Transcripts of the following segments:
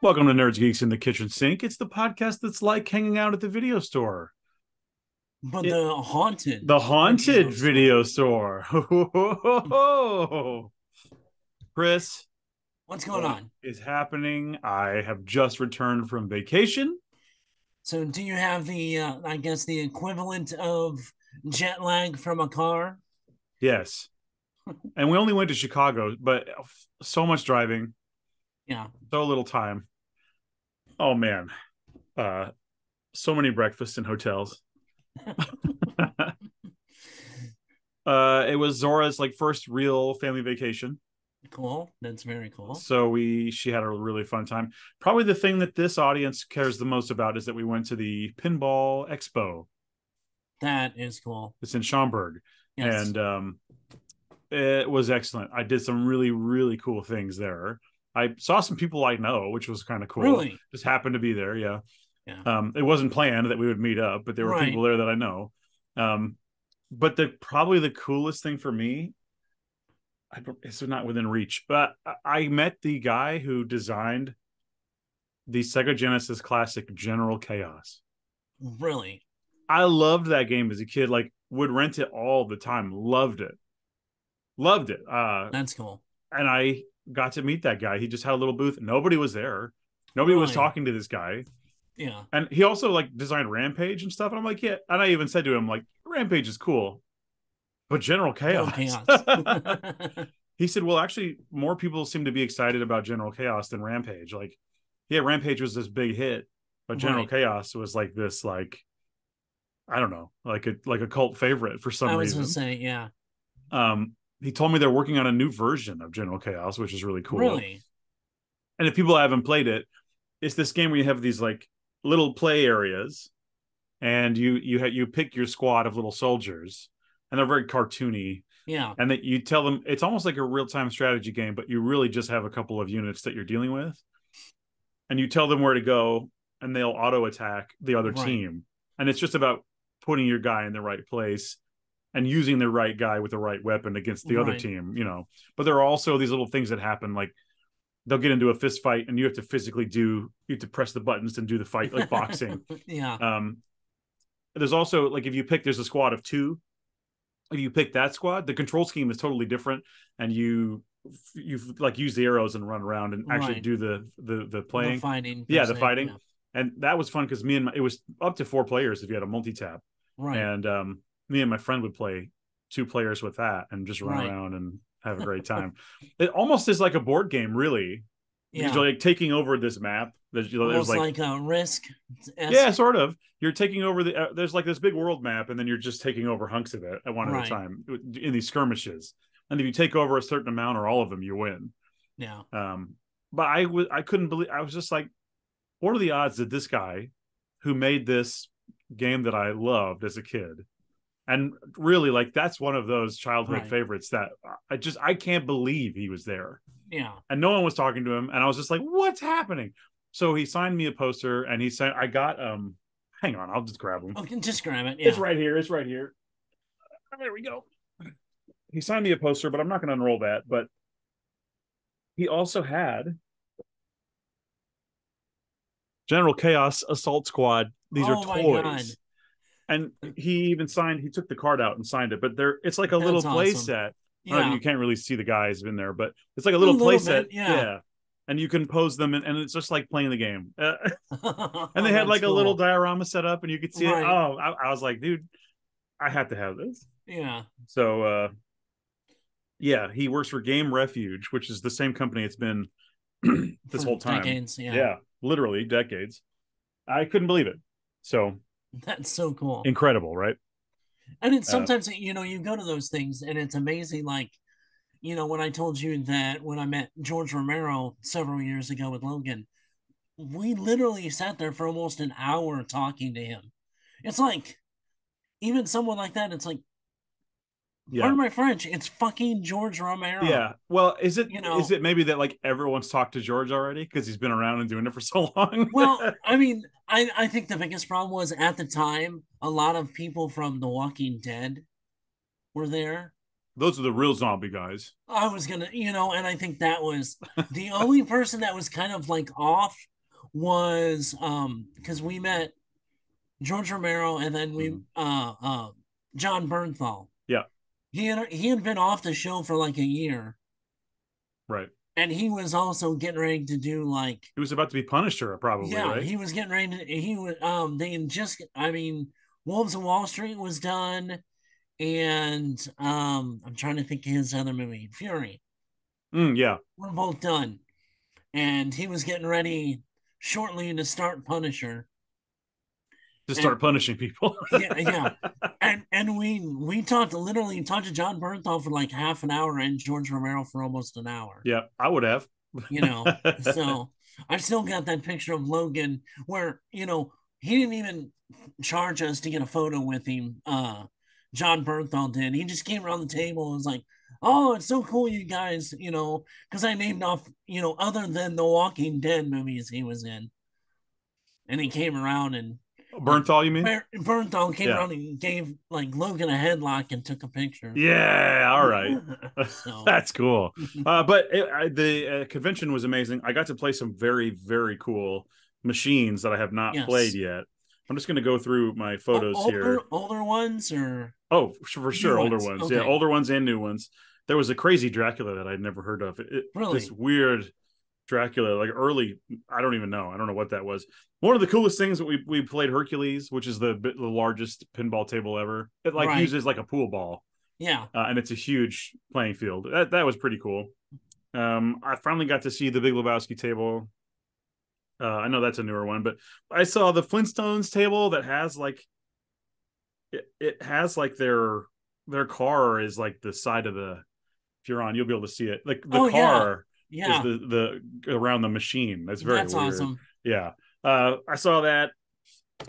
Welcome to Nerds Geeks in the Kitchen Sink. It's the podcast that's like hanging out at the video store. But It the haunted the haunted video store. video store. Chris, What's going what on? is happening? I have just returned from vacation. So, do you have I guess, the equivalent of jet lag from a car? Yes. And we only went to Chicago, but so much driving, Yeah, so little time. Oh man. Uh so many breakfasts in hotels. It was Zora's like first real family vacation. cool. That's very cool. So she had a really fun time. Probably the thing that this audience cares the most about is that we went to the Pinball Expo. That is cool. It's in Schaumburg, Yes. and it was excellent. I did some really really cool things there. I saw some people I know, which was kind of cool. Really? Just happened to be there. Yeah. Yeah. It wasn't planned that we would meet up, but there were people Right. there that I know. Um, but probably the coolest thing for me, it's not within reach, but I met the guy who designed the Sega Genesis classic General Chaos. Really? I loved that game as a kid, like would rent it all the time, loved it. Loved it. That's cool. And I got to meet that guy. He just had a little booth. Nobody was there. Nobody was Really? talking to this guy. Yeah. And he also like designed Rampage and stuff. And I'm like, yeah. And I even said to him, like, Rampage is cool, but General General Chaos. chaos. He said, well, actually, more people seem to be excited about General Chaos than Rampage. Like, yeah, Rampage was this big hit, but General Right. Chaos was like this, like, I don't know, like a cult favorite for some I was gonna reason. say, yeah. He told me they're working on a new version of General Chaos, which is really cool. Really? And if people haven't played it, it's this game where you have these like little play areas, and you pick your squad of little soldiers, and they're very cartoony. Yeah. And that you tell them it's almost like a real time strategy game, but you really just have a couple of units that you're dealing with, and you tell them where to go, and they'll auto attack the other Right. team. And it's just about putting your guy in the right place and using the right guy with the right weapon against the other Right. team. But there are also these little things that happen, like they'll get into a fist fight, and you have to you have to press the buttons and do the fight like boxing. Yeah. Um, there's also like if you pick, there's a squad of two. If you pick that squad, the control scheme is totally different, and you like use the arrows and run around and actually Right. do the The playing. fighting per Yeah, the se. fighting. Yeah. And that was fun because it was up to four players if you had a multi-tap. Right. And me and my friend would play two players with that and just run Right. around and have a great time. It almost is like a board game, really, because Yeah. you're like taking over this map. There's Almost like, like a risk yeah, esque. sort of. You're taking over there's like this big world map, and then you're just taking over hunks of it at one at a Right. time in these skirmishes. And if you take over a certain amount or all of them, you win. Yeah. Um, but I couldn't believe. I was just like, what are the odds that this guy who made this game that I loved as a kid, and really like that's one of those childhood Right. favorites that I can't believe he was there, Yeah. and no one was talking to him, and I was just like, what's happening? So he signed me a poster, and he said, I got hang on, I'll just grab him. Okay, just grab it. It's Yeah. right here. It's right here. There we go. He signed me a poster, but I'm not going to unroll that. But he also had General Chaos Assault Squad. These are Oh my God. toys. And he took the card out and signed it, but it's like a little That's play awesome. set. I don't know, Yeah. you can't really see the guys in there, but it's like a A little play little set. bit. Yeah. Yeah. And you can pose them, and it's just like playing the game. And they Oh, had that's like a little cool. diorama set up, and you could see it. Right. Oh, I was like, dude, I have to have this. Yeah. So, yeah, he works for Game Refuge, which is the same company it's been this For whole time. decades. Yeah. Yeah, literally decades. I couldn't believe it. So That's so cool. incredible, right? And it's Uh, sometimes, you go to those things and it's amazing. Like, when I told you that when I met George Romero several years ago with Logan, we literally sat there for almost an hour talking to him. It's like, even someone like that, it's like, yeah, pardon my French, it's fucking George yeah. Romero. Well, You is know, it maybe that like everyone's talked to George already because he's been around and doing it for so long? well, I mean, I think the biggest problem was at the time, a lot of people from The Walking Dead were there. Those are the real zombie guys. I was gonna, and I think that was the only person that was kind of like off was because we met George Romero and then we Mhm. John Bernthal. Yeah, He had been off the show for like a year, right. and he was also getting ready to do like, He was about to be Punisher, probably, yeah, right? he was getting ready to, he was they had just, I mean, Wolves of Wall Street was done, and I'm trying to think of his other movie, Fury. Yeah, We're both done, and he was getting ready shortly to start Punisher. to And start punishing people. yeah, yeah. And we talked to John Bernthal for like half an hour and George Romero for almost an hour. Yeah, I would have. You know, so I still got that picture of Logan where, he didn't even charge us to get a photo with him. John Bernthal did. He just came around the table and was like, "Oh, it's so cool, you guys," because I named off, other than the Walking Dead movies he was in. And he came around and like Bernthal, you mean? Bernthal came Yeah. around and gave like Logan a headlock and took a picture. Yeah, all right. So That's cool. The convention was amazing. I got to play some very, very cool machines that I have not played yes. yet. I'm just going to go through my photos Older here. ones or Oh, for new sure, older ones? ones. Yeah, Okay. older ones and new ones. There was a crazy Dracula that I'd never heard of. This Really? weird Dracula, like early. I don't even know. I don't know what that was. One of the coolest things that we played Hercules, which is the largest pinball table ever. It like Right. uses like a pool ball, Yeah. and it's a huge playing field. That was pretty cool. I finally got to see the Big Lebowski table. I know that's a newer one, but I saw the Flintstones table that has like it has like their car is like the side of the, if you're on, you'll be able to see it. Like the Oh yeah. car is Yeah. the around the machine. That's very That's weird. awesome. Yeah. I saw that.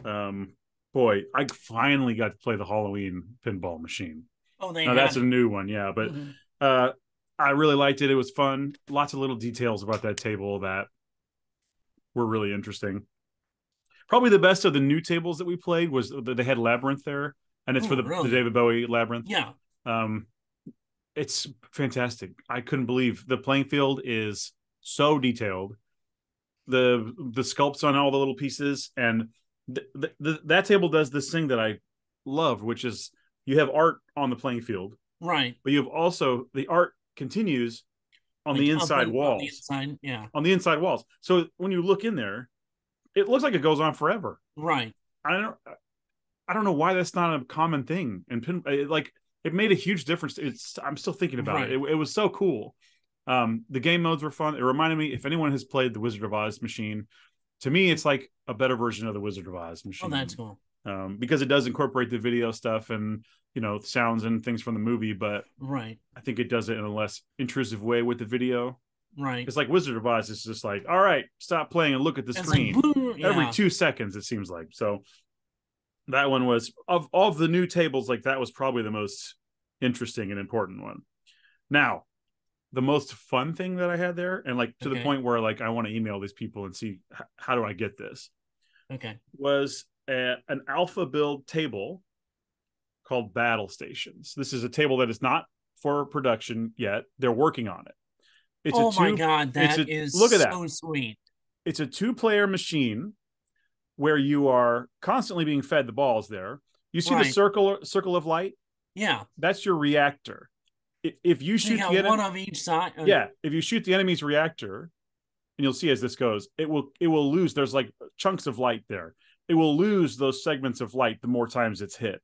Um, boy, I finally got to play the Halloween pinball machine. Oh, they Now that's had a it. new one, yeah. But Mhm. uh, I really liked it. It was fun. Lots of little details about that table that were really interesting. Probably the best of the new tables that we played was that they had Labyrinth there, and it's for Oh, the really? David Bowie Labyrinth. Yeah. Um, it's fantastic. I couldn't believe the playing field is so detailed. The sculpts on all the little pieces, and that table does this thing that I love, which is you have art on the playing field, Right. but you have also the art continues on Like the up inside and on the walls. inside. Yeah. On the inside walls. So when you look in there, it looks like it goes on forever. Right. I don't I don't know why that's not a common thing. And like it made a huge difference. I'm still thinking about it. Right. It was so cool. The game modes were fun. It reminded me, if anyone has played the Wizard of Oz machine, to me it's like a better version of the Wizard of Oz Oh, that's machine, cool. because it does incorporate the video stuff and sounds and things from the movie, but Right. I think it does it in a less intrusive way with the video. Right. It's like Wizard of Oz is just like, all right, stop playing and look at the It's like screen blue. every Yeah. 2 seconds, it seems like. So that one was, of all of the new tables, like that was probably the most interesting and important one. Now, the most fun thing that I had there, and like to the Okay. point where like I want to email these people and see how do I get this, Okay. was an alpha build table called Battle Stations. This is a table that is not for production yet. They're working on it. It's a Oh my two. God, It's that a is look at that. so sweet. It's a two-player machine where you are constantly being fed the balls. There, you see the Right. circle of light. Yeah. That's your reactor. If you So you shoot got the one enemy, of each side. yeah, if you shoot the enemy's reactor, and you'll see as this goes, it will lose. There's like chunks of light there. It will lose those segments of light the more times it's hit.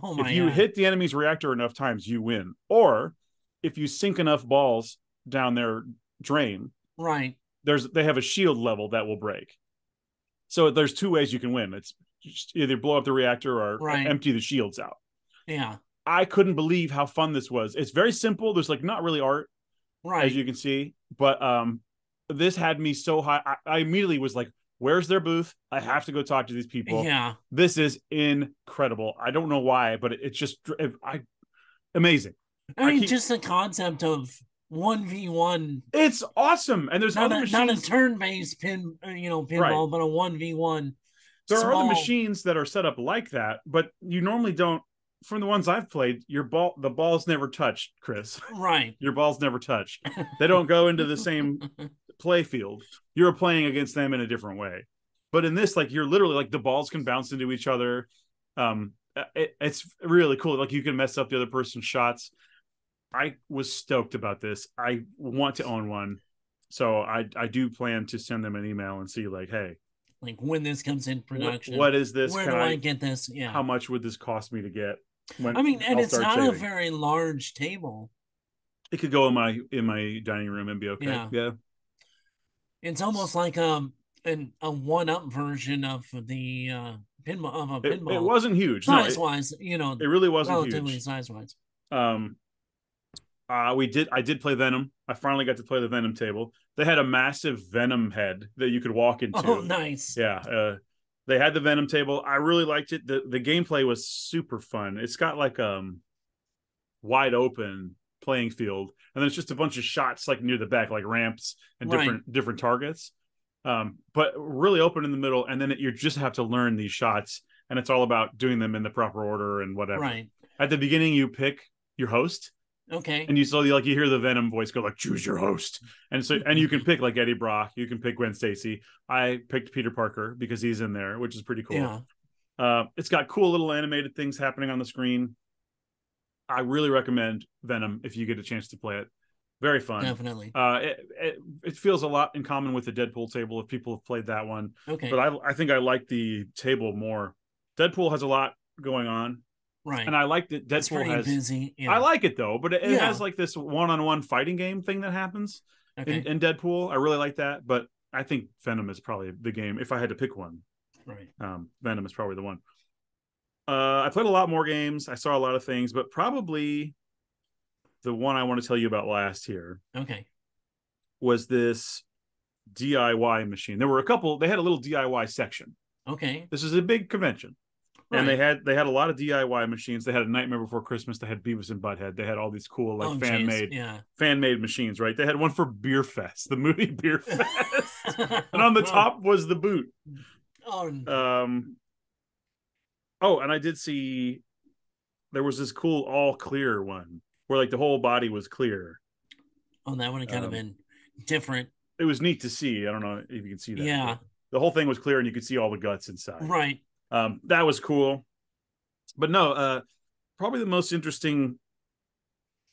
Oh If my you God. hit the enemy's reactor enough times, you win. Or if you sink enough balls down their drain, Right. they have a shield level that will break. So there's two ways you can win. It's either blow up the reactor or Right. empty the shields out. Yeah. I couldn't believe how fun this was. It's very simple. There's like not really art, as Right. you can see, but this had me so high. I immediately was like, where's their booth? I have to go talk to these people. Yeah. This is incredible. I don't know why, but it's just amazing. I I mean, keep just the concept of 1v1, It's awesome. And there's other not a machines, turn-based right? pinball, but a 1v1 There are other small. machines that are set up like that, but you normally don't. from the ones I've played, the balls never touch, Chris. Right. Your balls never touch. They don't go into the same play field. You're playing against them in a different way. But in this, like, you're literally like the balls can bounce into each other. It's really cool. Like, you can mess up the other person's shots. I was stoked about this. I want to own one. So I do plan to send them an email and see, like, hey, Like when this comes in production, what is this? where Can do I I, get this? Yeah. how much would this cost me to get I when mean, and I'll it's start not a saving? very large table. It could go in my dining room and be okay. Yeah. Yeah. It's almost like a one up version of the pinball of a It pinball wasn't huge. No, size wise, it really wasn't relatively huge. size wise. Um, I did play Venom. I finally got to play the Venom table. They had a massive Venom head that you could walk Oh, into. nice. Yeah, they had the Venom table. I really liked it. The gameplay was super fun. It's got like wide open playing field, and then it's just a bunch of shots like near the back, like ramps and Right, different targets. But really open in the middle, and then you just have to learn these shots, and it's all about doing them in the proper order and whatever. right. At the beginning, you pick your host, Okay. and you slowly, like, you hear the Venom voice go like, choose your host, and you can pick like Eddie Brock, you can pick Gwen Stacy. I picked Peter Parker because he's in there, which is pretty cool. Yeah, It's got cool little animated things happening on the screen. I really recommend Venom if you get a chance to play it. Very fun. definitely. It feels a lot in common with the Deadpool table if people have played that one, but Okay. I think I like the table more. Deadpool has a lot going on, and Right. I like that It's Deadpool pretty has. busy. I Yeah. like it though, but it has Yeah. like this one-on-one fighting game thing that happens Okay. in Deadpool. I really like that, but I think Venom is probably the game if I had to pick one. Right. Venom is probably the one. I played a lot more games. I saw a lot of things, but probably the one I want to tell you about last here Okay. was this DIY machine. There were a couple. They had a little DIY section. Okay. This is a big convention, and Right. they had a lot of DIY machines. They had a Nightmare Before Christmas. They had Beavis and Butthead. They had all these cool like Oh, jeez. Yeah. fan made machines. Right? They had one for Beer Fest, the movie Beer Fest, and on the top was the boot. Oh, Um. Oh, and I did see there was this cool all clear one where like the whole body was clear. oh, that would have kind of Um, been different. it was neat to see. I don't know if you can see that, but Yeah. the whole thing was clear and you could see all the guts inside. Right. That was cool. But no, probably the most interesting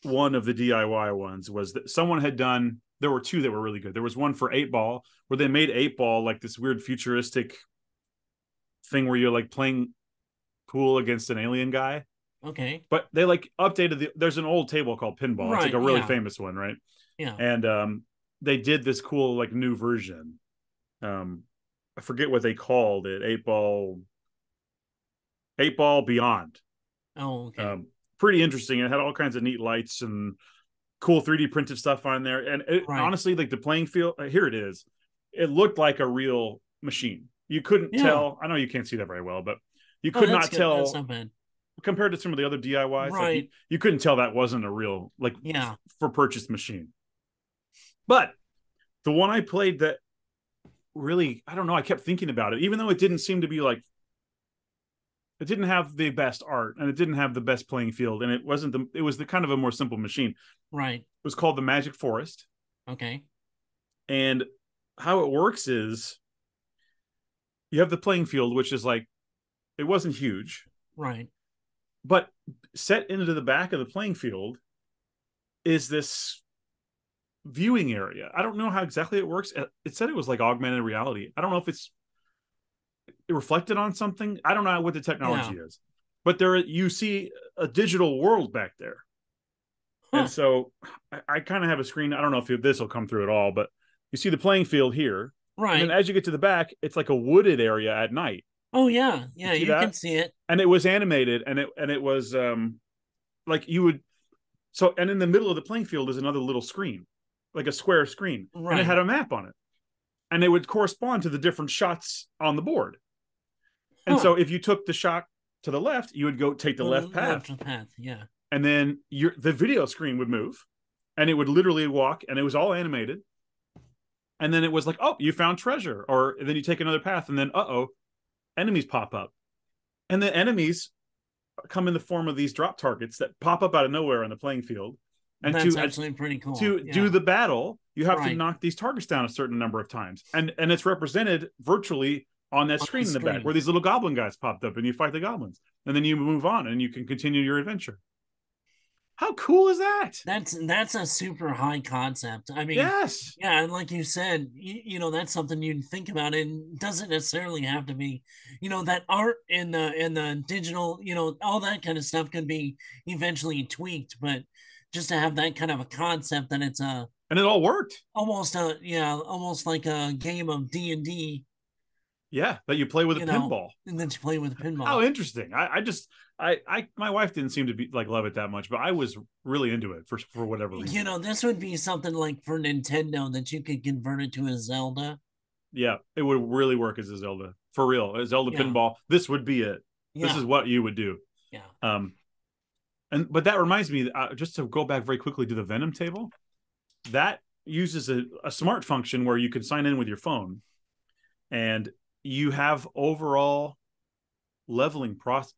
one of the DIY ones was that someone had done. There were two that were really good. There was one for 8 Ball where they made 8 Ball like this weird futuristic thing where you're like playing pool against an alien guy. Okay. But they like updated there's an old table called Pinball. It's like Right. a really Yeah. famous one, right? Yeah. And they did this cool like new version. I forget what they called it. 8 Ball Beyond. Oh, okay. Um, Pretty interesting. It had all kinds of neat lights and cool 3D printed stuff on there. And Right. honestly, like the playing field, here it is. It looked like a real machine. You couldn't Yeah. tell. I know you can't see that very well, but you Oh, could that's not good. That's tell not bad. compared to some of the other DIYs. Like Right. you couldn't tell that wasn't a real like Yeah. for purchase machine. But the one I played that really, I don't know, I kept thinking about it, even though it didn't seem to be like it didn't have the best art and it didn't have the best playing field, and it was the kind of a more simple machine. It Right. was called the Magic Forest. Okay. And how it works is you have the playing field, which is like it wasn't huge, Right. but set into the back of the playing field is this viewing area. I don't know how exactly it works. It said it was like augmented reality. I don't know if it reflected on something. I don't know what the Yeah. technology is, but there you see a digital world back there. And Huh. so I kind of have a screen. I don't know if this will come through at all, but you see the playing field here. And then Right. as you get to the back, it's like a wooded area at night. Oh, yeah. You Yeah. see You can that? see it. And it was animated and it was like you would so and in the middle of the playing field is another little screen, like a square screen, and it had Right. a map on it. And it would correspond to the different shots on the board. And Huh. so if you took the shot to the left, you would go take the The left left path, path. Yeah. and then the video screen would move, and it would literally walk, and it was all animated. And then it was like, oh, you found treasure, or then you take another path, and then enemies pop up, and the enemies come in the form of these drop targets that pop up out of nowhere on the playing field. And That's actually pretty cool. to do Yeah. the battle, you have to Right. knock these targets down a certain number of times, and it's represented virtually on that On the screen in the back where screen. these little goblin guys popped up, and you fight the goblins, and then you move on and you can continue your adventure. How cool is that? That's a super high concept. I mean, Yes. yeah, and like you said, that's something you'd think about. And doesn't necessarily have to be, that art and the digital, all that kind of stuff can be eventually tweaked. But just to have that kind of a concept that it's a And it all worked. almost like a game of D&D, Yeah, that you play with a pinball. and then you play with How pinball. interesting. My wife didn't seem to be like love it that much, but I was really into it for whatever reason. This would be something like for Nintendo that you could convert it to a Zelda. Yeah, it would really work as a Zelda. For real. A Zelda Yeah, pinball. This would be it. This yeah, is what you would do. yeah. Um but that reminds me, just to go back very quickly to the Venom table, that uses a smart function where you can sign in with your phone, and you have overall leveling progress.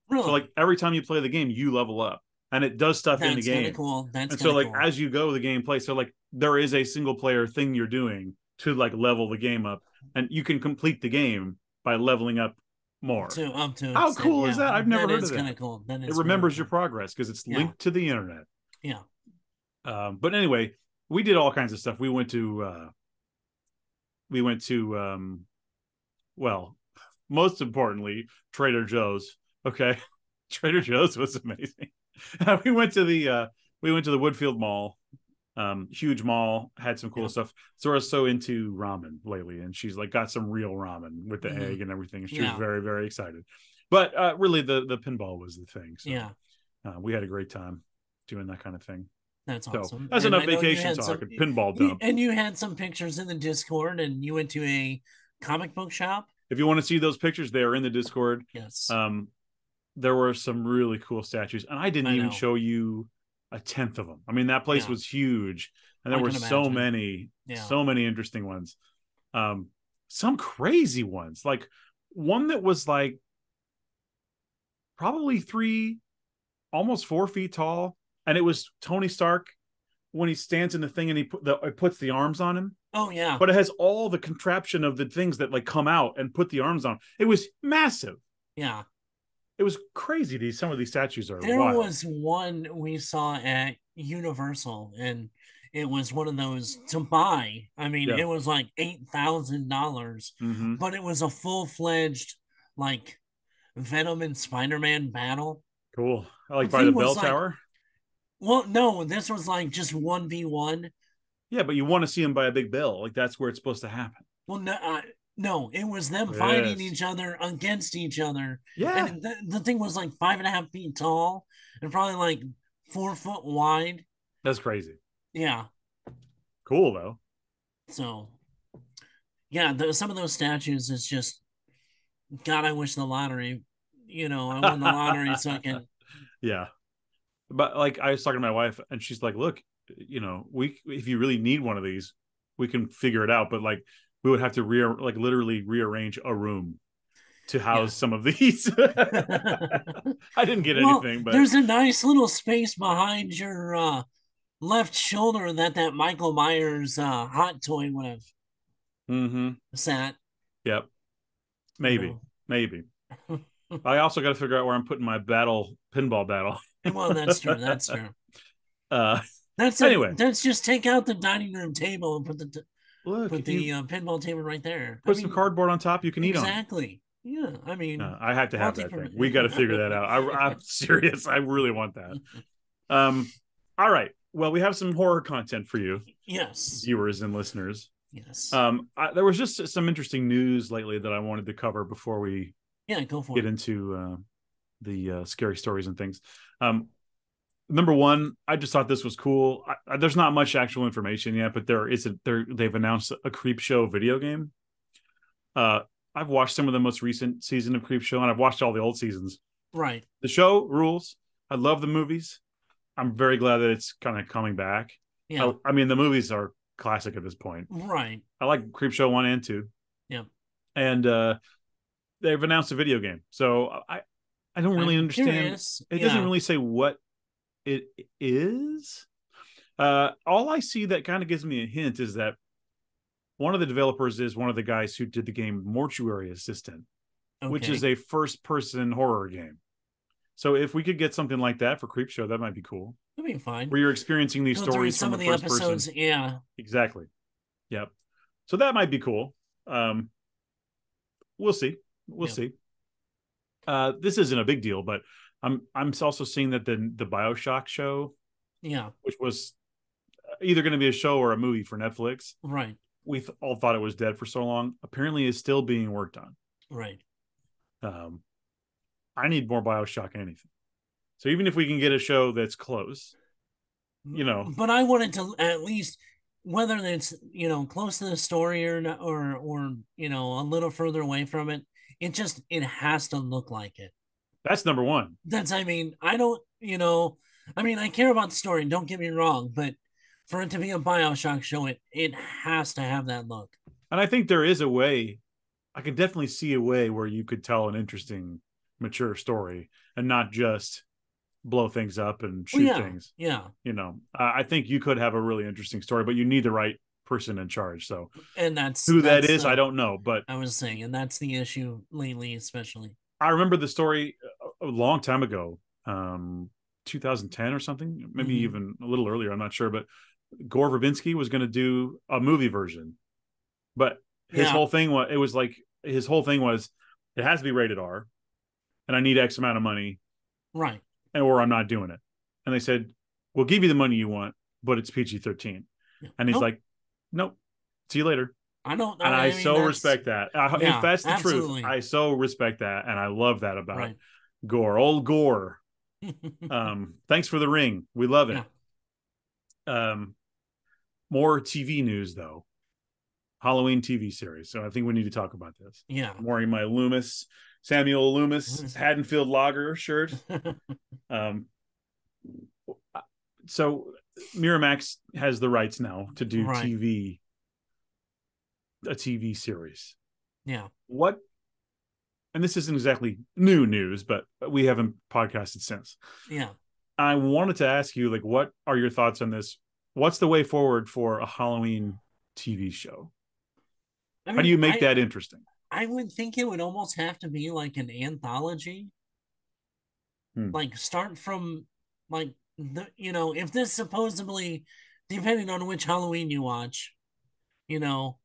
So like Really, every time you play the game, you level up, and it does stuff in the that's kind of game. cool. That's And so kind of like cool. as you go the gameplay, so like there is a single player thing you're doing to like level the game up, and you can complete the game by leveling up more. To up to How extent, cool is yeah, that? I've never that heard of is kind that. of cool. That It is very remembers your cool. progress because it's Yeah, linked to the internet. yeah, But anyway, we did all kinds of stuff. We went to well, most importantly, Trader Joe's. Okay, Trader Joe's was amazing. We went to the Woodfield Mall, huge mall, had some cool yeah, stuff. Zora's so into ramen lately, and she's like got some real ramen with the hmm egg and everything. She was yeah, very very excited. But really, the pinball was the thing. So yeah. we had a great time doing that kind of thing. That's So awesome. that's And enough I know you vacation had talk some, and pinball dump. and you had some pictures in the Discord, and you went to a comic book shop. If you want to see those pictures, they are in the Discord. Yes, Um, there were some really cool statues, and I didn't I even know. show you a tenth of them. I mean, that place Yeah, was huge, and there I were can imagine. Yeah. so many interesting ones. Um, some crazy ones, like one that was like probably almost 4 feet tall, and it was Tony Stark when he stands in the thing and it puts the arms on him, Oh yeah, but it has all the contraption of the things that like come out and put the arms on. It was massive. yeah. It was crazy. Some of these statues are There wild. was one we saw at Universal, and it was one of those to buy. I mean, Yeah. it was like $8,000, Mm-hmm. but it was a full-fledged like Venom and Spider-Man battle. Cool. I The like by the thing bell was like, tower. well, no, this was like just 1v1. Yeah, but you want to see him by a big bell. Like that's where it's supposed to happen. Well, no, no, it was them fighting Yes. each other against each other, and Yeah. the thing was like 5.5 feet tall and probably like 4 foot wide. That's crazy. Yeah, Cool though. so yeah, some of those statues is just God. I wish the lottery, I won the lottery so I can. Yeah. But like I was talking to my wife and she's like, look, we if you really need one of these, we can figure it out. But like we would have to like literally rearrange a room to Yeah. house some of these. I didn't get Well, anything, but there's a nice little space behind your left shoulder that Michael Myers hot toy would have mm-hmm. sat. Yep. You Maybe. know. Maybe. I also got to figure out where I'm putting my pinball battle. Well, that's true. That's true. uh That's it. anyway, Let's just take out the dining room table and look, put if the you pinball table right there. I put some mean, cardboard on top, you can eat on it. exactly. Yeah. I mean, I have to have multi. that thing. We got to figure that out. I'm serious. I really want that. Um, all right. Well, we have some horror content for you, Yes. viewers and listeners. Yes. There was just some interesting news lately that I wanted to cover before we Yeah. Go for get it. into the scary stories and things. Number one, I just thought this was cool. There's not much actual information yet, but they've announced a Creep Show video game. Uh, I've watched some of the most recent season of Creep Show, and I've watched all the old seasons. Right. The show rules. I love the movies. I'm very glad that it's kind of coming back. Yeah. I mean, the movies are classic at this point. Right. I like Creep Show 1 and 2. Yeah. And they've announced a video game. So I don't really I'm understand. curious. It doesn't Yeah. really say what it is. All I see that kind of gives me a hint is that one of the developers is one of the guys who did the game Mortuary Assistant, which is Okay. a first-person horror game. So if we could get something like that for Creepshow, that might be cool. That'd be fine. Where you're experiencing these Go through stories some from of a the first person. episodes. Yeah. Exactly. Yep. So that might be cool. We'll see. We'll Yeah. see. This isn't a big deal, but I'm also seeing that the Bioshock show, Yeah. which was either going to be a show or a movie for Netflix, Right. we all thought it was dead for so long. Apparently, is still being worked on. Right. Um, I need more Bioshock anything. So even if we can get a show that's close, you know, But I wanted to at least, whether it's close to the story or not, or a little further away from it, it has to look like it. that's number one. That's I mean I don't I mean I care about the story. Don't get me wrong, but for it to be a Bioshock show, it has to have that look. And I think there is a way. I could definitely see a way where you could tell an interesting, mature story and not just blow things up and Well, shoot yeah, things. yeah, I think you could have a really interesting story, but you need the right person in charge. So and that's who that that's is, I the don't know, but I was saying, and that's the issue lately, especially. I remember the story a long time ago, 2010 or something, maybe Hmm. even a little earlier. I'm not sure, but Gore Verbinski was going to do a movie version, but his Yeah, whole thing was it has to be rated R, and I need X amount of money, right. or I'm not doing it. And they said, we'll give you the money you want, but it's PG-13. Yeah. And he's Nope, like, nope, see you later. I don't. And I I mean, so that's respect that. If yeah, that's the truth, absolutely I so respect that, and I love that about right. Gore, old Gore. Thanks for the ring. We love it. Yeah, Um, more TV news though. Halloween TV series. So I think we need to talk about this. yeah. I'm wearing my Samuel Loomis Haddonfield Lager shirt. Um, so Miramax has the rights now to do Right. a TV series. Yeah. What, and this isn't exactly new news, but we haven't podcasted since. Yeah. I wanted to ask you, like, what are your thoughts on this? What's the way forward for a Halloween TV show? I How do mean, you make that interesting? I would think it would almost have to be like an anthology. Hmm. Like start from like if this supposedly, depending on which Halloween you watch, you know,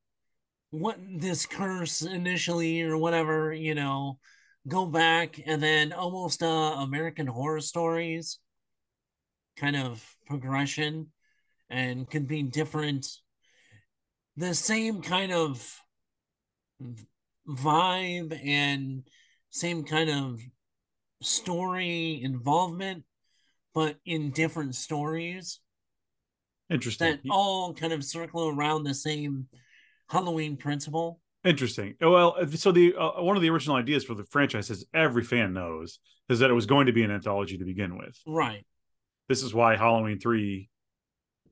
what this curse initially or whatever, go back and then almost American Horror Stories kind of progression, and could be different, the same kind of vibe and same kind of story involvement, but in different stories Interesting. that all kind of circle around the same Halloween principle. Interesting. Well, so the one of the original ideas for the franchise, as every fan knows, is that it was going to be an anthology to begin with. Right. This is why Halloween 3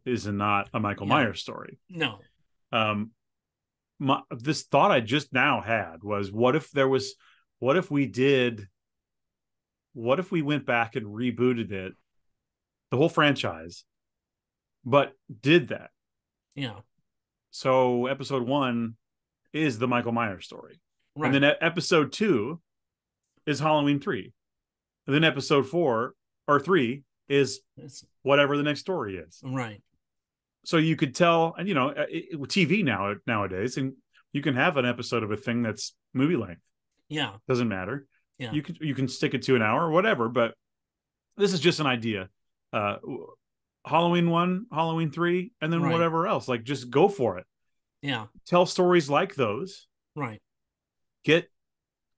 is not a Michael Yeah. Myers story. No. Um, this thought I just now had was, what if we did, what if we went back and rebooted it, the whole franchise, but did that? Yeah. So episode 1 is the Michael Myers story. And Right. then episode 2 is Halloween 3. And then episode 4 or 3 is It's whatever the next story is. right. So you could tell, and TV nowadays, and you can have an episode of a thing that's movie length. Yeah. Doesn't matter. Yeah. You can stick it to an hour or whatever, but this is just an idea. Uh, Halloween 1, Halloween 3, and then Right. whatever else. Like, just go for it. Yeah. Tell stories like those. Right. Get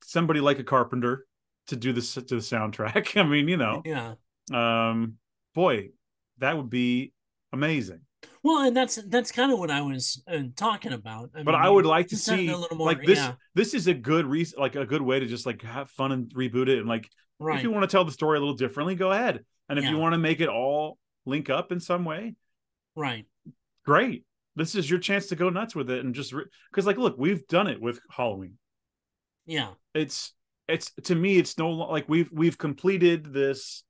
somebody like a Carpenter to do this to the soundtrack. I mean, Yeah. um, boy, that would be amazing. Well, and that's kind of what I was talking about. I But mean, I you would like to just have a see little more. like this. Yeah. This is a good reason, like a good way to just like have fun and reboot it. And like, if you Right. want to tell the story a little differently, go ahead. And if you Yeah. want to make it all link up in some way, Right. great. This is your chance to go nuts with it and just because, like, look, we've done it with Halloween. Yeah. It's it's to me, it's no like we've completed this.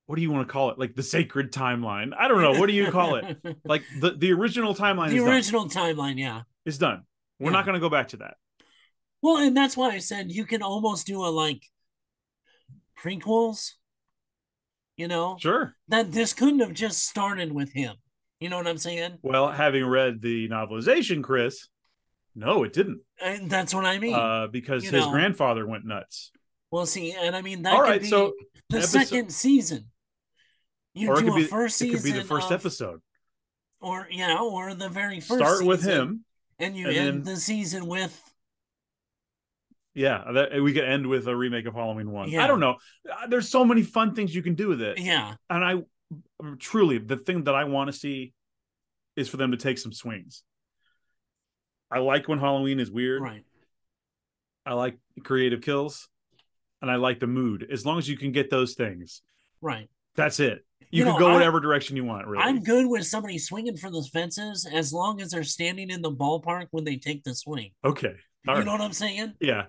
What do you want to call it? Like the sacred timeline. I don't know. What do you call it? Like the original timeline The is done. original timeline, yeah. It's done. We're not Yeah. going to go back to that. Well, and that's why I said you can almost do a like prequels, you know, Sure. that this couldn't have just started with him. You know what I'm saying? Well, having read the novelization, Chris, no, it didn't. And that's what I mean. Because You his know, grandfather went nuts. we'll see. And I mean, All that could right, be so the episode, second season. You or do a first it could be the season first of, episode. or, you know, or the very first Start with season, him, and you and end then the season with, yeah, we could end with a remake of Halloween One. I don't yeah, know. There's so many fun things you can do with it, yeah, and I truly the thing that I want to see is for them to take some swings. I like when Halloween is weird. right, I like creative kills, and I like the mood. As long as you can get those things, right. that's it. You You could know, go whatever direction you want, I'm really. good with somebody swinging for the fences as long as they're standing in the ballpark when they take the swing. Okay, all You know right, what I'm saying? yeah.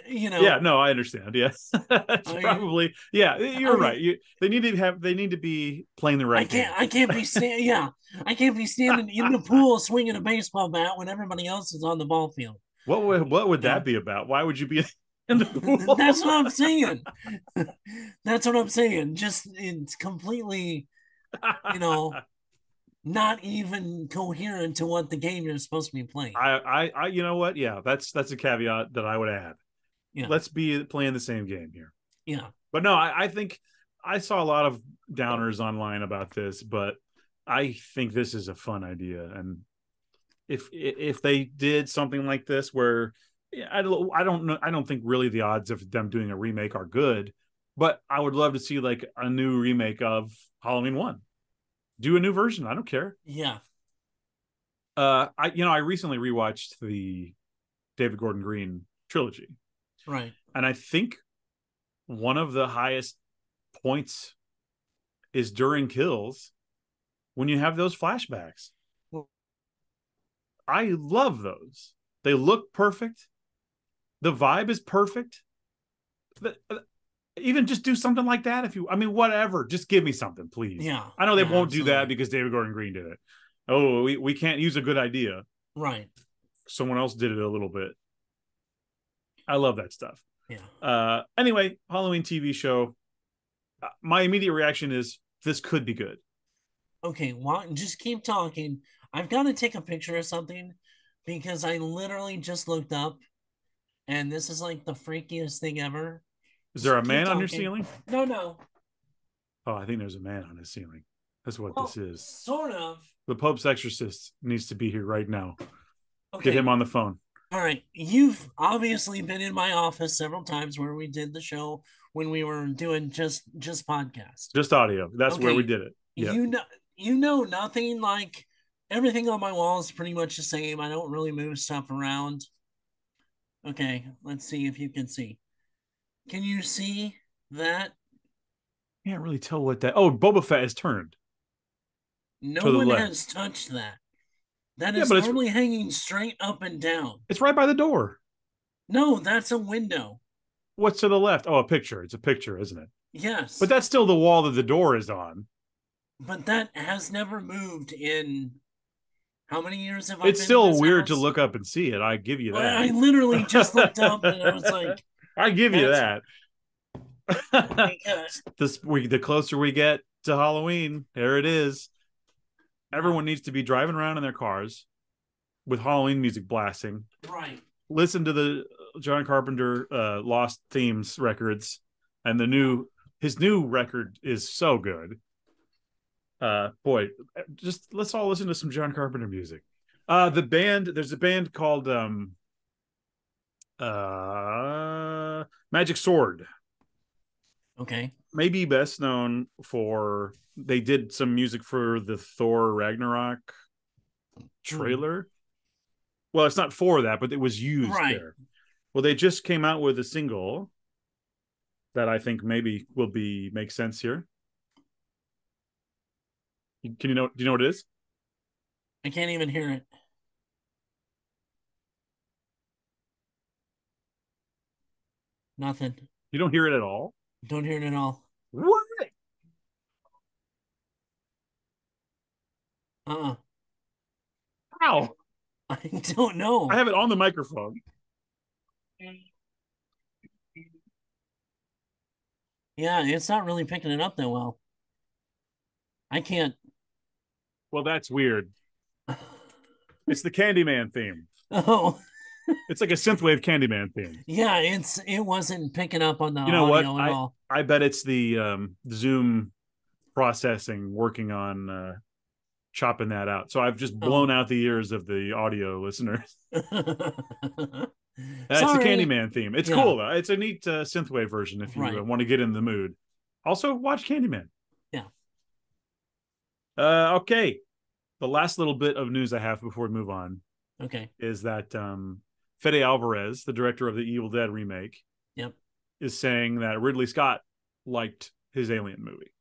You Yeah, know, no, I understand. Yes, that's I mean, probably yeah. I You're mean, right. They need to be playing the right game. I can't be standing. Yeah, I can't be standing in the pool swinging a baseball bat when everybody else is on the ball field. What would You that know, be about? Why would you be in the that's pool? what I'm saying. That's what I'm saying. Just it's completely, you know, not even coherent to what the game you're supposed to be playing. You know what? Yeah, that's a caveat that I would add. Yeah, Let's be playing the same game here. yeah, But no, I think I saw a lot of downers online about this, but I think this is a fun idea. And if they did something like this, where I don't know, I don't think really the odds of them doing a remake are good, but I would love to see like a new remake of Halloween One. Do a new version. I don't care. yeah. I recently rewatched the David Gordon Green trilogy, Right. and I think one of the highest points is during kills when you have those flashbacks. I love those. They look perfect. The vibe is perfect. Even just do something like that if you. I mean, whatever. Just give me something, please. Yeah, I know they yeah, won't do that absolutely. because David Gordon Green did it. Oh, we can't use a good idea. Right. Someone else did it a little bit. I love that stuff. Yeah. Anyway, Halloween TV show. My immediate reaction is this could be good. Okay, well, just keep talking. I've got to take a picture of something because I literally just looked up and this is like the freakiest thing ever. Is there Just a keep man on your talking. ceiling? No, no. Oh, I think there's a man on his ceiling. That's what this Well, is. sort of. The Pope's exorcist needs to be here right now. Get him Okay. on the phone. All right. You've obviously been in my office several times where we did the show when we were doing just podcast. Just audio. That's where we Okay. did it. Yeah. You know you know nothing like everything on my wall is pretty much the same. I don't really move stuff around. Okay, let's see if you can see. Can you see that? Can't really tell what that. Oh, Boba Fett is turned No to the one left. has touched that. That Yeah, is but normally hanging straight up and down. it's right by the door. No, that's a window. What's to the left? Oh, a picture. It's a picture, isn't it? But Yes, that's still the wall that the door is on. but that has never moved in how many years have I It's been in still this weird to house? look up and see it. I give you Well, that. I literally just looked up and I was like, I give you that's that. because The closer we get to Halloween, there it is. yeah, Everyone needs to be driving around in their cars with Halloween music blasting. right. Listen to the John Carpenter Lost Themes records, and Yeah. his new record is so good. Boy, just let's all listen to some John Carpenter music. There's a band called Magic Sword. Okay. Maybe best known for they did some music for the Thor Ragnarok Hmm. trailer. Well, it's not for that, but it was used Right. there. Well, they just came out with a single that I think maybe will be make sense here. Can you know? Do you know what it is? I can't even hear it. Nothing. You don't hear it at all? Don't hear it at all. What? Uh-uh. How? I don't I know. have it on the microphone. Yeah, it's not really picking it up that well. I can't. Well, that's weird. It's the Candyman theme. Oh, It's like a synthwave Candyman theme. yeah, it wasn't picking up on the You know what? audio at all. I bet it's the Zoom processing working on chopping that out. So I've just blown Oh. out the ears of the audio listeners. It's the Sorry. Candyman theme. It's Yeah, cool though. It's a neat synthwave version if you right. want to get in the mood. Also, watch Candyman. Yeah. Okay, the last little bit of news I have before we move on Okay. is that Fede Alvarez, the director of the Evil Dead remake, Yep. is saying that Ridley Scott liked his Alien movie,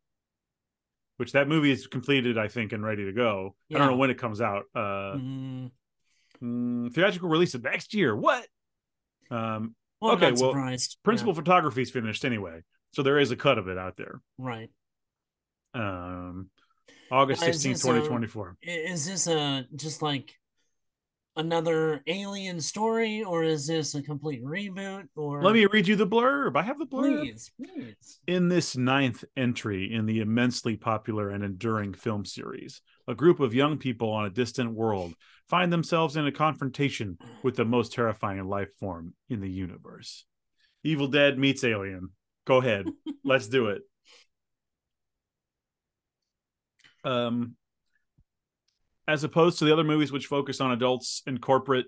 which that movie is completed, I think, and ready to go. I don't know Yeah. when it comes out. Mm, Theatrical release of next year. What? well, I'm Okay, not well, surprised. Yeah. principal photography is finished anyway, so there is a cut of it out there. Right. Um, Now, August 16th, 2024. is this a just like another alien story, or is this a complete reboot? Let Or me read you the blurb. I have the blurb. please, please. In this ninth entry in the immensely popular and enduring film series, a group of young people on a distant world find themselves in a confrontation with the most terrifying life form in the universe. Evil Dead meets Alien. Go ahead. Let's do it. Um, as opposed to the other movies which focus on adults in corporate,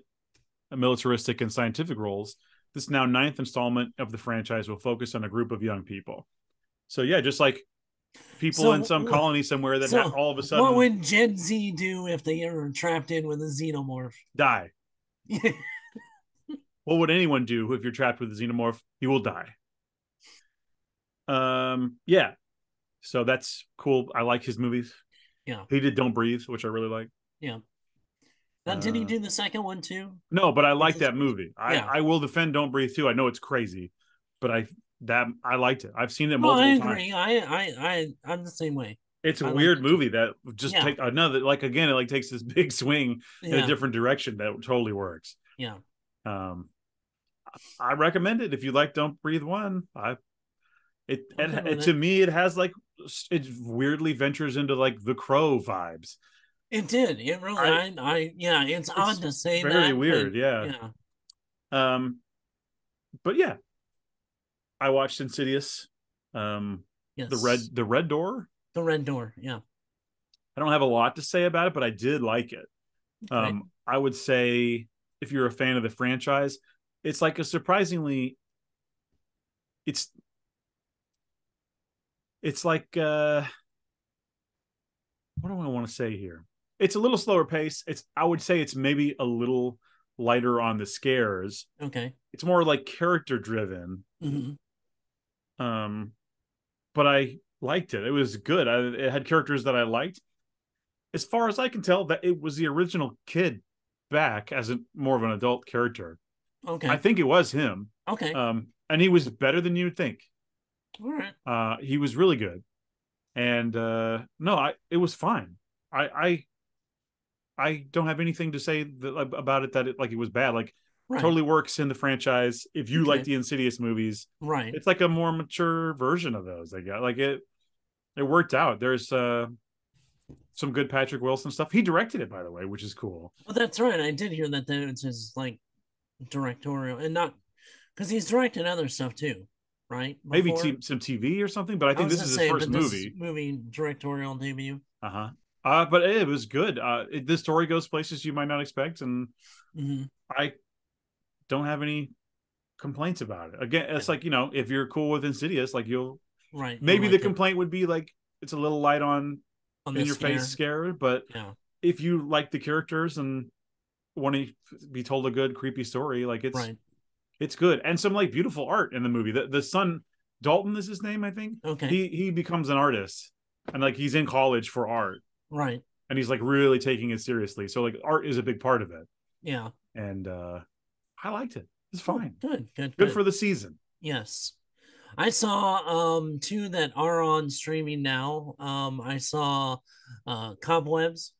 militaristic, and scientific roles, this now ninth installment of the franchise will focus on a group of young people. So yeah, just like people in some So, colony somewhere that so all of a what sudden would Gen Z do if they are trapped in with a xenomorph? die. What would anyone do if you're trapped with a xenomorph? You will die. Yeah. So that's cool. I like his movies. Yeah. He did Don't Breathe, which I really like. Yeah. Now, did he Uh, do the second one too? no, but I Or like just that movie. yeah. I will defend Don't Breathe too. I know it's crazy, but I liked it. I've seen it No, I multiple times. agree. I'm the same way. It's a I liked weird it too. movie that just Yeah. take another like again it like takes this big swing in a Yeah. different direction that totally works. Yeah. Um, I recommend it if you like Don't Breathe one. I'm good with To it. me it has like it weirdly ventures into like The Crow vibes. It did. It really I yeah, it's odd It's to say very that, but weird, yeah. yeah. Um, but yeah, I watched Insidious. Um, Yes. the Red Door. The Red Door. Yeah. I don't have a lot to say about it, but I did like it. Okay. I would say if you're a fan of the franchise, it's like a surprisingly it's it's like what do I want to say here? It's a little slower pace. It's I would say it's maybe a little lighter on the scares. Okay. It's more like character driven. Hmm. Um, but I liked it. It was good. It had characters that I liked. As far as I can tell, that it was the original kid back as more of an adult character. I Okay. think it was him. Okay. And he was better than you'd think. All right. He was really good. And no, it was fine. I I don't have anything to say about it that it was bad. Like Right. totally works in the franchise. If you like Okay. the Insidious movies, Right. it's like a more mature version of those. I guess like it worked out. There's some good Patrick Wilson stuff. He directed it, by the way, which is cool. Well, that's right. I did hear that it's his like directorial and not because he's directed other stuff too, right? Maybe Before some TV or something, but I I think was this gonna is his say, first but this is movie. movie directorial debut. Uh huh. But it was good. This story goes places you might not expect, and Hmm. I don't have any complaints about it. Again, it's Yeah. like if you're cool with Insidious, like you'll Right. You'll maybe the like it complaint would be like it's a little light on on in this your face scare. scare, but Yeah. if you like the characters and want to be told a good creepy story, like Right. it's good and some like beautiful art in the movie. The son Dalton is his name, I think. Okay. He becomes an artist and like he's in college for art Right. and he's like really taking it seriously. So like art is a big part of it. Yeah. And I liked it. It's Oh, fine. good. Good. Good Good. for the season. Yes. I saw two that are on streaming now. I saw Cobwebs,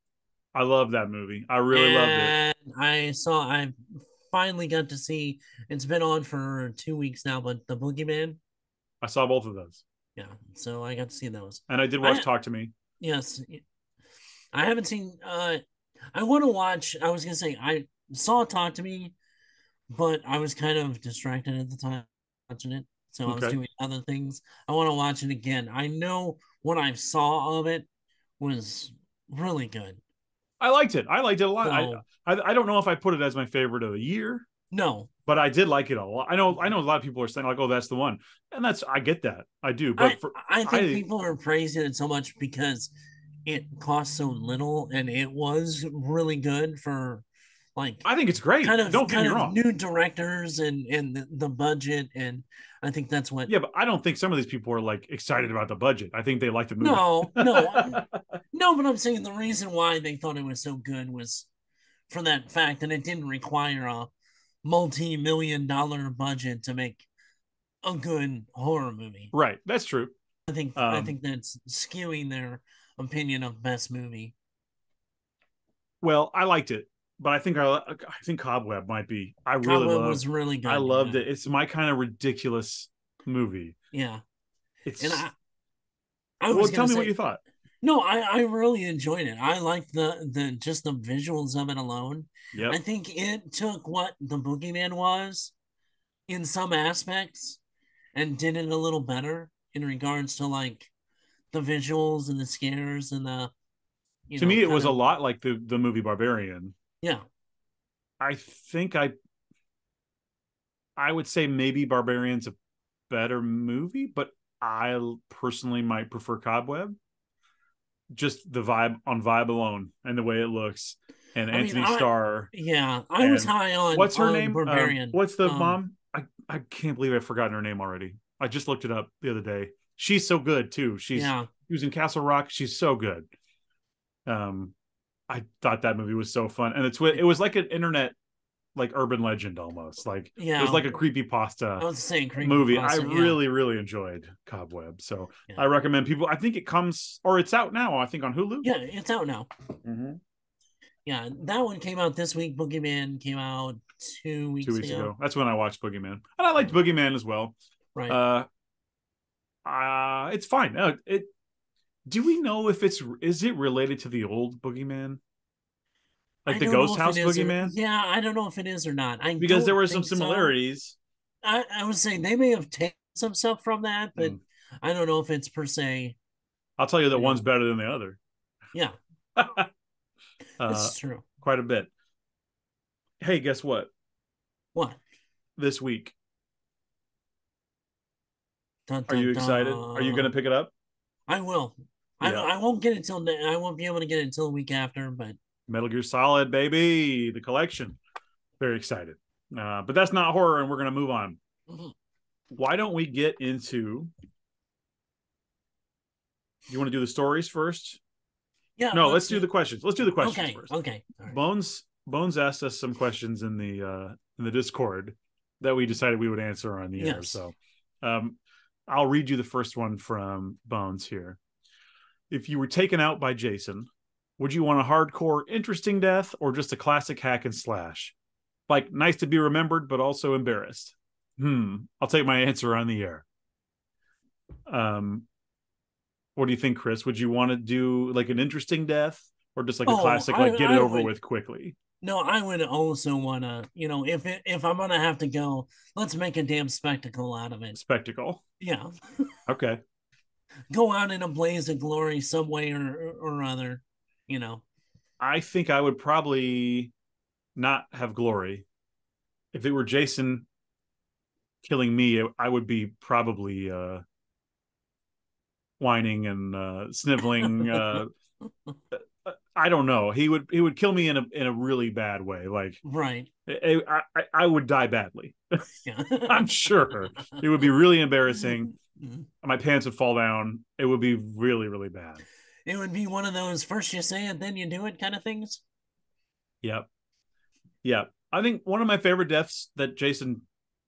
I love that movie. I really loved it. and I finally got to see, it's been on for 2 weeks now, but The Boogeyman. I saw both of those, Yeah, so I got to see those. and I did watch I Talk to Me. Yes, I haven't seen I want to watch. I was gonna say I saw Talk to Me, but I was kind of distracted at the time watching it. So I was Okay, doing other things. I want to watch it again. I know what I saw of it was really good. I liked it. I liked it a lot. So I don't know if I put it as my favorite of the year, no, but I did like it a lot. I know a lot of people are saying like, "Oh, that's the one," and that's I get that. I do, I but for I think I people are praising it so much because it cost so little and it was really good for like I think it's great. Don't get me kind of wrong. new directors and the budget, and I think that's what. Yeah, but I don't think some of these people are like excited about the budget. I think they like the movie. No, but I'm saying the reason why they thought it was so good was for that fact that it didn't require a multi-million-dollar budget to make a good horror movie. Right, that's true. I Um, think that's skewing their opinion of best movie. well, I liked it, but I think Cobweb might be. I really Cobweb love. was really I good. loved Yeah, it. It's my kind of ridiculous movie. yeah. And It's I well. was Tell gonna me what say you thought. no. I really enjoyed it. I liked the just the visuals of it alone. I Yep. think it took what the Boogeyman was in some aspects and did it a little better in regards to like the visuals and the scares and the To me, it kind was a of lot like the movie Barbarian. yeah. I think I would say maybe Barbarian's a better movie, but I personally might prefer Cobweb. Just the vibe alone and the way it looks, and I mean, Anthony Starr I was and high what's her on name? Barbarian. What's the mom? I can't believe I've forgotten her name already. I just looked it up the other day. She's so good too. Yeah, She was in Castle Rock. She's so good. Um, I thought that movie was so fun, and it was like an internet like urban legend almost. Like it was yeah. like a creepy pasta I was saying creepy movie. I pasta. Yeah, really enjoyed Cobweb, so yeah, I recommend people. I think it comes or it's out now. I think on Hulu. yeah. It's out now. Mm-hmm. Yeah, that one came out this week. Boogeyman came out two 2 weeks weeks ago. ago. That's when I watched Boogeyman, and I liked Yeah, Boogeyman as well. right. Uh, it's fine. It. Do we know if is it related to the old Boogeyman, like I the don't know Ghost if it House is or Boogeyman? yeah, I don't know if it is or not. I Because there don't were some think so. similarities. I would say they may have taken some stuff from that, but Mm. I don't know if it's per se, I'll tell you that you one's know. better than the other. Yeah, uh, it's true. quite a bit. Hey, guess what? What? This week, Dun are dun you excited? Are you going to dun. pick it up? I will. Yeah, I won't get it till I won't be able to get it until the week after, but Metal Gear Solid, baby, the collection. Very excited. But that's not horror, and we're going to move on. Why don't we get into? Do you want to do the stories first? yeah, No, let's let's do do. the questions. Let's do the questions Okay, first. okay, all right. Bones asked us some questions in the Discord that we decided we would answer on the air. Yes. So, um, I'll read you the first one from Bones here. If you were taken out by Jason, would you want a hardcore, interesting death or just a classic hack and slash? Like nice to be remembered, but also embarrassed. I'll take my answer on the air. Um, what do you think, Chris? Would you want to do like an interesting death or just like a Oh, classic, like get it I over would. with quickly? No, I would also want to. If I'm gonna have to go, let's make a damn spectacle out of it. Spectacle. Yeah, Okay. go out in a blaze of glory some way or other. You know. I think I would probably not have glory. If it were Jason killing me, I would be probably whining and sniveling. I don't know. He would kill me in a really bad way. Like Right. I would die badly. Yeah. I'm sure it would be really embarrassing. My pants would fall down. It would be really bad. It would be one of those first you say it, then you do it kind of things. Yep. Yep. I think one of my favorite deaths that Jason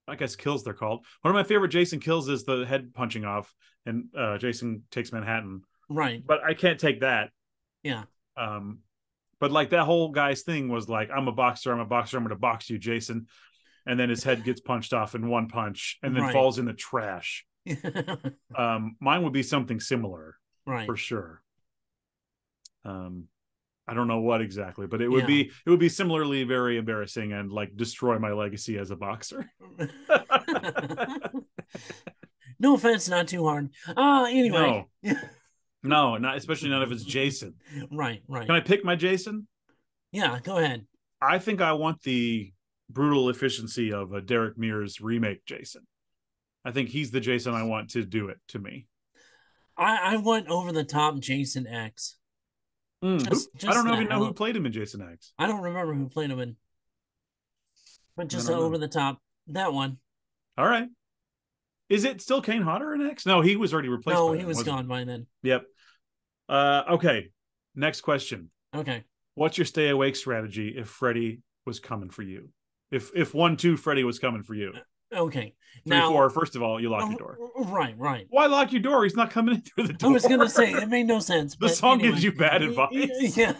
I guess kills they're called. One of my favorite Jason kills is the head punching off, and Jason Takes Manhattan. Right. But I can't take that. Yeah. Um, but like that whole guy's thing was like, I'm a boxer, I'm a boxer, I'm going to box you, Jason. And then his head gets punched off in one punch, and then Right. falls in the trash. Mine would be something similar Right. for sure. Um, I don't know what exactly, but Yeah. it would be similarly very embarrassing and like destroy my legacy as a boxer. No offense, not too hard. Anyway. No, no, not especially not if it's Jason. Right, right. Can I pick my Jason? Yeah, go ahead. I think I want the brutal efficiency of a Derek Mears remake Jason. I think he's the Jason I want to do it to me. I went over the top Jason X. I Just don't that. even know who played him in Jason X. I don't remember who played him in, but I just don't know. over the top. That one. All right. Is it still Kane Hodder in X? No, he was already replaced No, by he then, was wasn't gone by then. he? Yep. Okay. Next question. Okay. What's your stay awake strategy if Freddy was coming for you? If 1-2 Freddy was coming for you. Okay. 3-4, Now, first of all, you lock your door. right, right. Why lock your door? He's not coming in through the I was gonna say door. it made no sense, The but song gives anyway, you bad advice. yeah,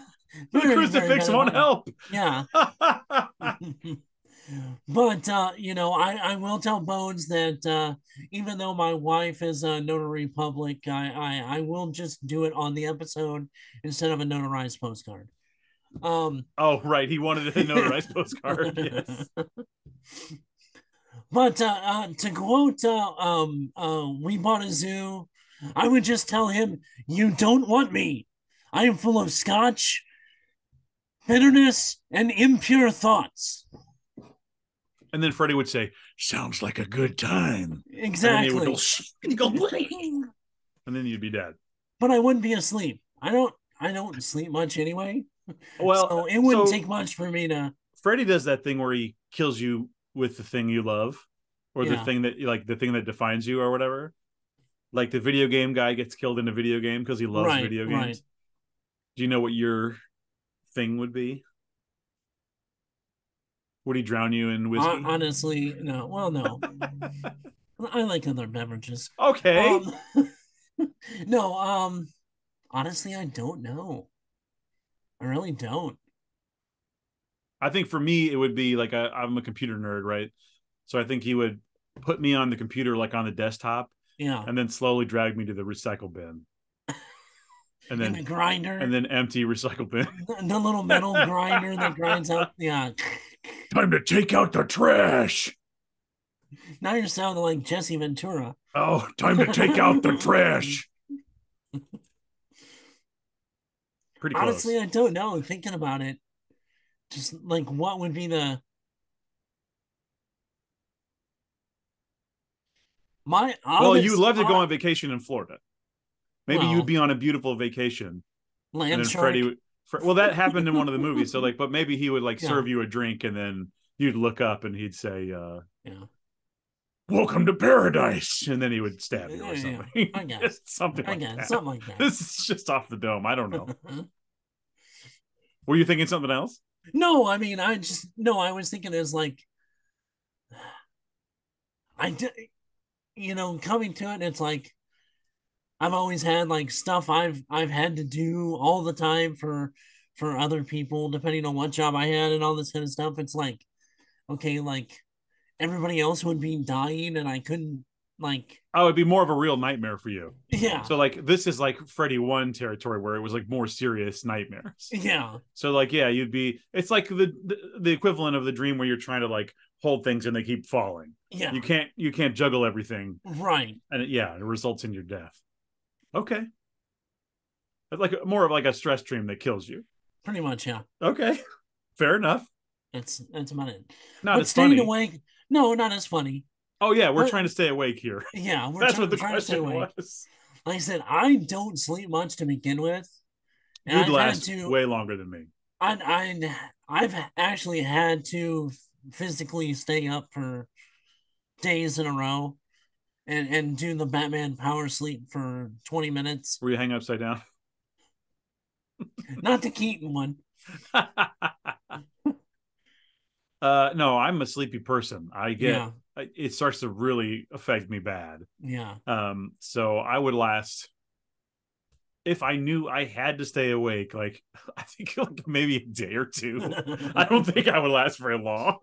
The very, very crucifix bad won't advice. help. Yeah. But I will tell Bones that even though my wife is a notary public, I will just do it on the episode instead of a notarized postcard. Um, Oh, right. He wanted a notarized postcard. Yes. but to quote We Bought a Zoo, I would just tell him, "You don't want me. I am full of scotch, bitterness, and impure thoughts." And then Freddy would say, "Sounds like a good time." And then he would go, Exactly. and you go, and then you'd be dead. But I wouldn't be asleep. I don't sleep much anyway. Well, So it wouldn't so take much for me to Freddy does that thing where he kills you with the thing you love, or the yeah. thing that like the thing that defines you, or whatever. Like the video game guy gets killed in a video game because he loves Right, video right. games. Do you know what your thing would be? Would he drown you in whiskey? Honestly, no. Well, no. I like other beverages. Okay. Um no, honestly I don't know. I really don't. I think for me it would be like I'm a computer nerd, right? So I think he would put me on the computer like on the desktop Yeah. and then slowly drag me to the recycle bin and In the then grinder, empty recycle bin. the little metal grinder that grinds out. Yeah. Time to take out the trash. Now you're sounding like Jesse Ventura. Oh, time to take out the trash. Pretty Honestly, close. I don't know. Thinking about it, just like what would be the my Well, you would honest love to go on vacation in Florida. Maybe you'd well be on a beautiful vacation, and land then shark. Well, that happened in one of the movies. So like, but maybe he would like Yeah, serve you a drink, and then you'd look up, and he'd say, yeah, "Welcome to paradise," and then he would stab you or yeah. something. I guess, Just something I like guess that. something like that. This is just off the dome. I don't know. Were you thinking something else? No, I mean, I just no. I was thinking as like I did, coming to it. It's like I've always had like stuff I've had to do all the time for other people, depending on what job I had and all this kind of stuff. It's like okay, like everybody else would be dying and I couldn't like Oh, it'd be more of a real nightmare for you. yeah, So like this is like Freddy 1 territory where it was like more serious nightmares. yeah, So like yeah, you'd be it's like the equivalent of the dream where you're trying to like hold things and they keep falling. yeah, You can't juggle everything right, and it results in your death. Okay. Like more of like a stress dream that kills you. pretty much, yeah. Okay. Fair enough. That's about it. Not But as staying funny. awake, no, not as funny. Oh yeah, we're But trying to stay awake here. yeah, we're That's what the trying to stay question awake. was. Like I said, I don't sleep much to begin with, and You'd I've had last to. way longer than me. I've actually had to physically stay up for days in a row and do the Batman power sleep for 20 minutes. Were you hang upside down? Not the Keaton one. No, I'm a sleepy person. Yeah. it starts to really affect me bad. Yeah. So I would last, if I knew I had to stay awake, like I think like maybe a day or two. I don't think I would last very long.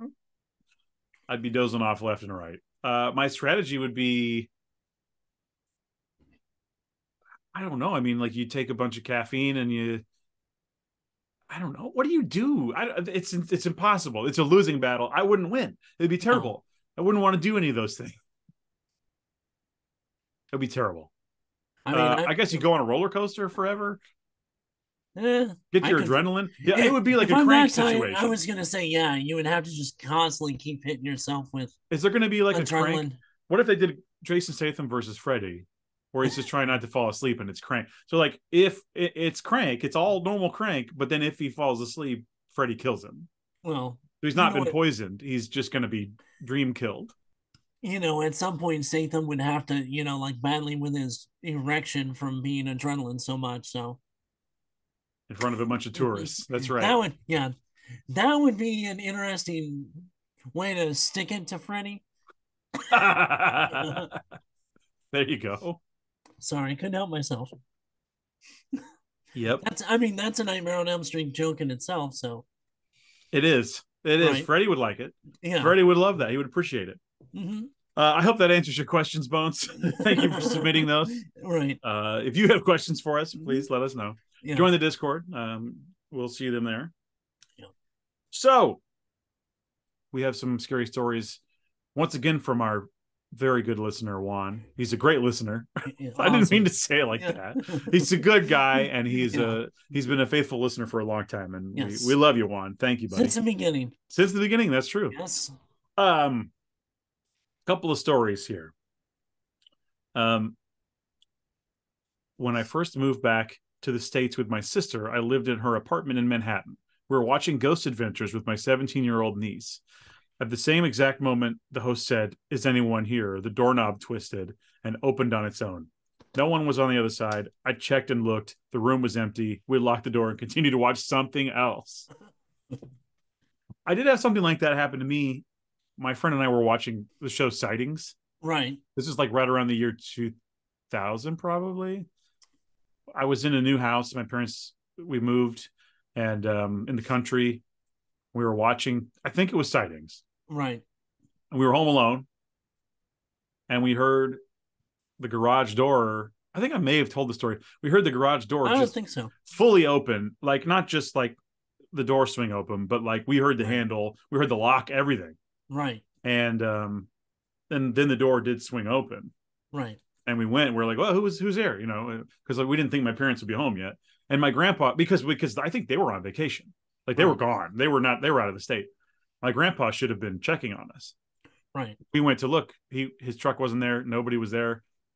I'd be dozing off left and right. My strategy would be, I don't know. I mean, like you take a bunch of caffeine and I don't know. What do you do? It's impossible. It's a losing battle. I wouldn't win. It'd be No. terrible. I wouldn't want to do any of those things. It'd be terrible. I mean, I guess you go on a roller coaster forever, eh, get I your could. adrenaline. Yeah, it would be like If a I'm crank that tired, I situation. was gonna say, yeah, you would have to just constantly keep hitting yourself with Is there going to be like a crank? adrenaline. What if they did Jason Statham versus Freddy, where he's just trying not to fall asleep and it's crank? So like if it's crank, it's all normal crank, but then if he falls asleep, Freddy kills him. Well, So he's you not know been what? poisoned. He's just going to be dream killed At some point, Statham would have to, like battling with his erection from being adrenaline so much. So in front of a bunch of tourists. That's right. that would, yeah, that would be an interesting way to stick it to Freddy. There you go. Sorry, couldn't help myself. Yep. That's a Nightmare on Elm Street joke in itself. So, It is. It is. right. Freddie would like it. Yeah. Freddie would love that. He would appreciate it. Mm-hmm. I hope that answers your questions, Bones. Thank you for submitting those. Right. If you have questions for us, Mm-hmm. please let us know. Yeah. Join the Discord. We'll see them there. Yeah. So we have some scary stories once again from our very good listener, Juan. He's a great listener. Yeah, I didn't mean awesome. to say it like Yeah. that. He's a good guy, and Yeah. he's been a faithful listener for a long time, and we Yes. love you, Juan. Thank you, buddy. Since the beginning. Since the beginning, that's true. Yes. Um, Couple of stories here. Um, when I first moved back to the States with my sister, I lived in her apartment in Manhattan. We were watching Ghost Adventures with my 17-year-old niece. At the same exact moment, the host said, "Is anyone here?" The doorknob twisted and opened on its own. No one was on the other side. I checked and looked. The room was empty. We locked the door and continued to watch something else. I did have something like that happen to me. My friend and I were watching the show Sightings. Right. This is like right around the year 2000, probably. I was in a new house. My parents, we moved, and in the country, we were watching, I think it was Sightings. Right. And we were home alone, and we heard the garage door. I think I may have told the story. We heard the garage door I don't just think so. fully open, like not just like the door swing open, but like we heard the Right. handle, we heard the lock, everything. Right. And then the door did swing open, Right. and we went. We're like, well, who's there? Because like, we didn't think my parents would be home yet. And my grandpa, because I think they were on vacation, like they were Right. gone. They were not. They were out of the state. My grandpa should have been checking on us. Right. We went to look. His truck wasn't there. Nobody was there.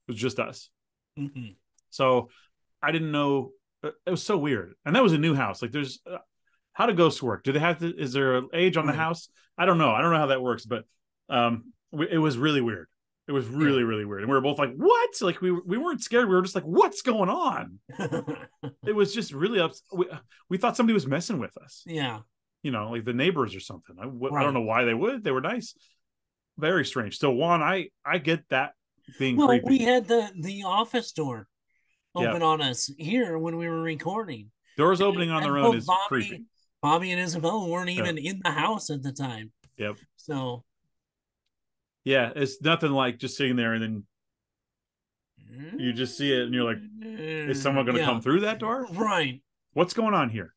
It was just us. Mm-hmm. So I didn't know. It was so weird. And that was a new house. Like there's how do ghosts work? Do they have to? Is there an age on the Right. house? I don't know. I don't know how that works, but it was really weird. It was Yeah. really, really weird. And we were both like, what? Like we weren't scared. We were just like, what's going on? It was just really we thought somebody was messing with us, Yeah. like the neighbors or something. I don't Right. know why they would. They were nice. Very strange. So Juan, I get that being Well, we creepy. had the office door Yeah. open on us here when we were recording. Doors And, opening on and their own both is creepy. Bobby and Isabel weren't Yeah. even in the house at the time. Yep. So Yeah. It's nothing like just sitting there and then you just see it and you're like, is someone going to come yeah. through that door? Right. What's going on here?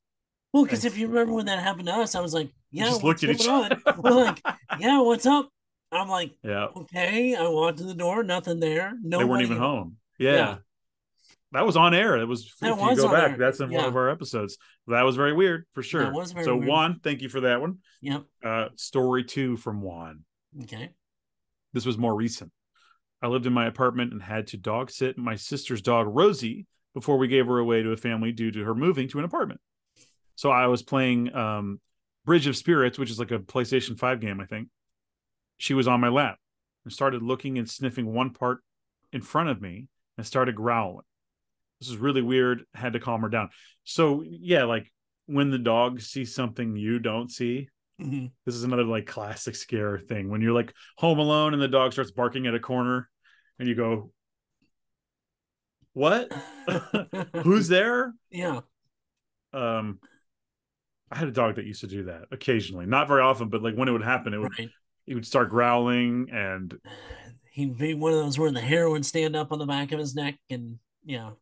Well, because And if you remember when that happened to us, I was like, we yeah, just what's looked at going each on? other. We're like, yeah, what's up? I'm like, Yeah. okay. I walked to the door, nothing there, They weren't nobody even home. home. Yeah, Yeah. That was on air. It was, that if you was go on back, there. that's in one of Yeah, our episodes. That was very weird for that sure. was very So weird. Juan, thank you for that one. Yep. Story 2 from Juan. Okay. This was more recent. I lived in my apartment and had to dog sit my sister's dog, Rosie, before we gave her away to a family due to her moving to an apartment. So I was playing Bridge of Spirits, which is like a PlayStation 5 game, I think. She was on my lap and started looking and sniffing one part in front of me and started growling. This is really weird. Had to calm her down. So, yeah, like when the dog sees something you don't see, Mhm. This is another like classic scare thing when you're like home alone and the dog starts barking at a corner and you go, "What? Who's there?" Yeah, Um, I had a dog that used to do that occasionally, not very often, but like when it would happen, right. he would start growling and He'd be one of those where the hair would stand up on the back of his neck, and yeah.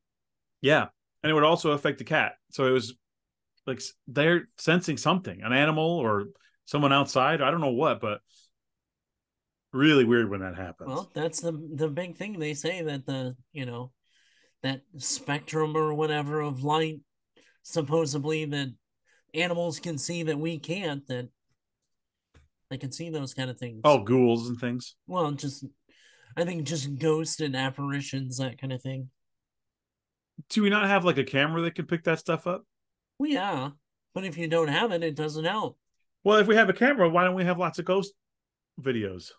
yeah, and it would also affect the cat. So it was like they're sensing something, an animal or someone outside. I don't know what, but really weird when that happens. Well, that's the big thing. They say that the that spectrum or whatever of light, supposedly that animals can see that we can't. That they can see those kind of things. Oh, ghouls and things. Well, just I think just ghosts and apparitions, that kind of thing. Do we not have like a camera that can pick that stuff up? Well, yeah, but if you don't have it, it doesn't help. Well, if we have a camera, why don't we have lots of ghost videos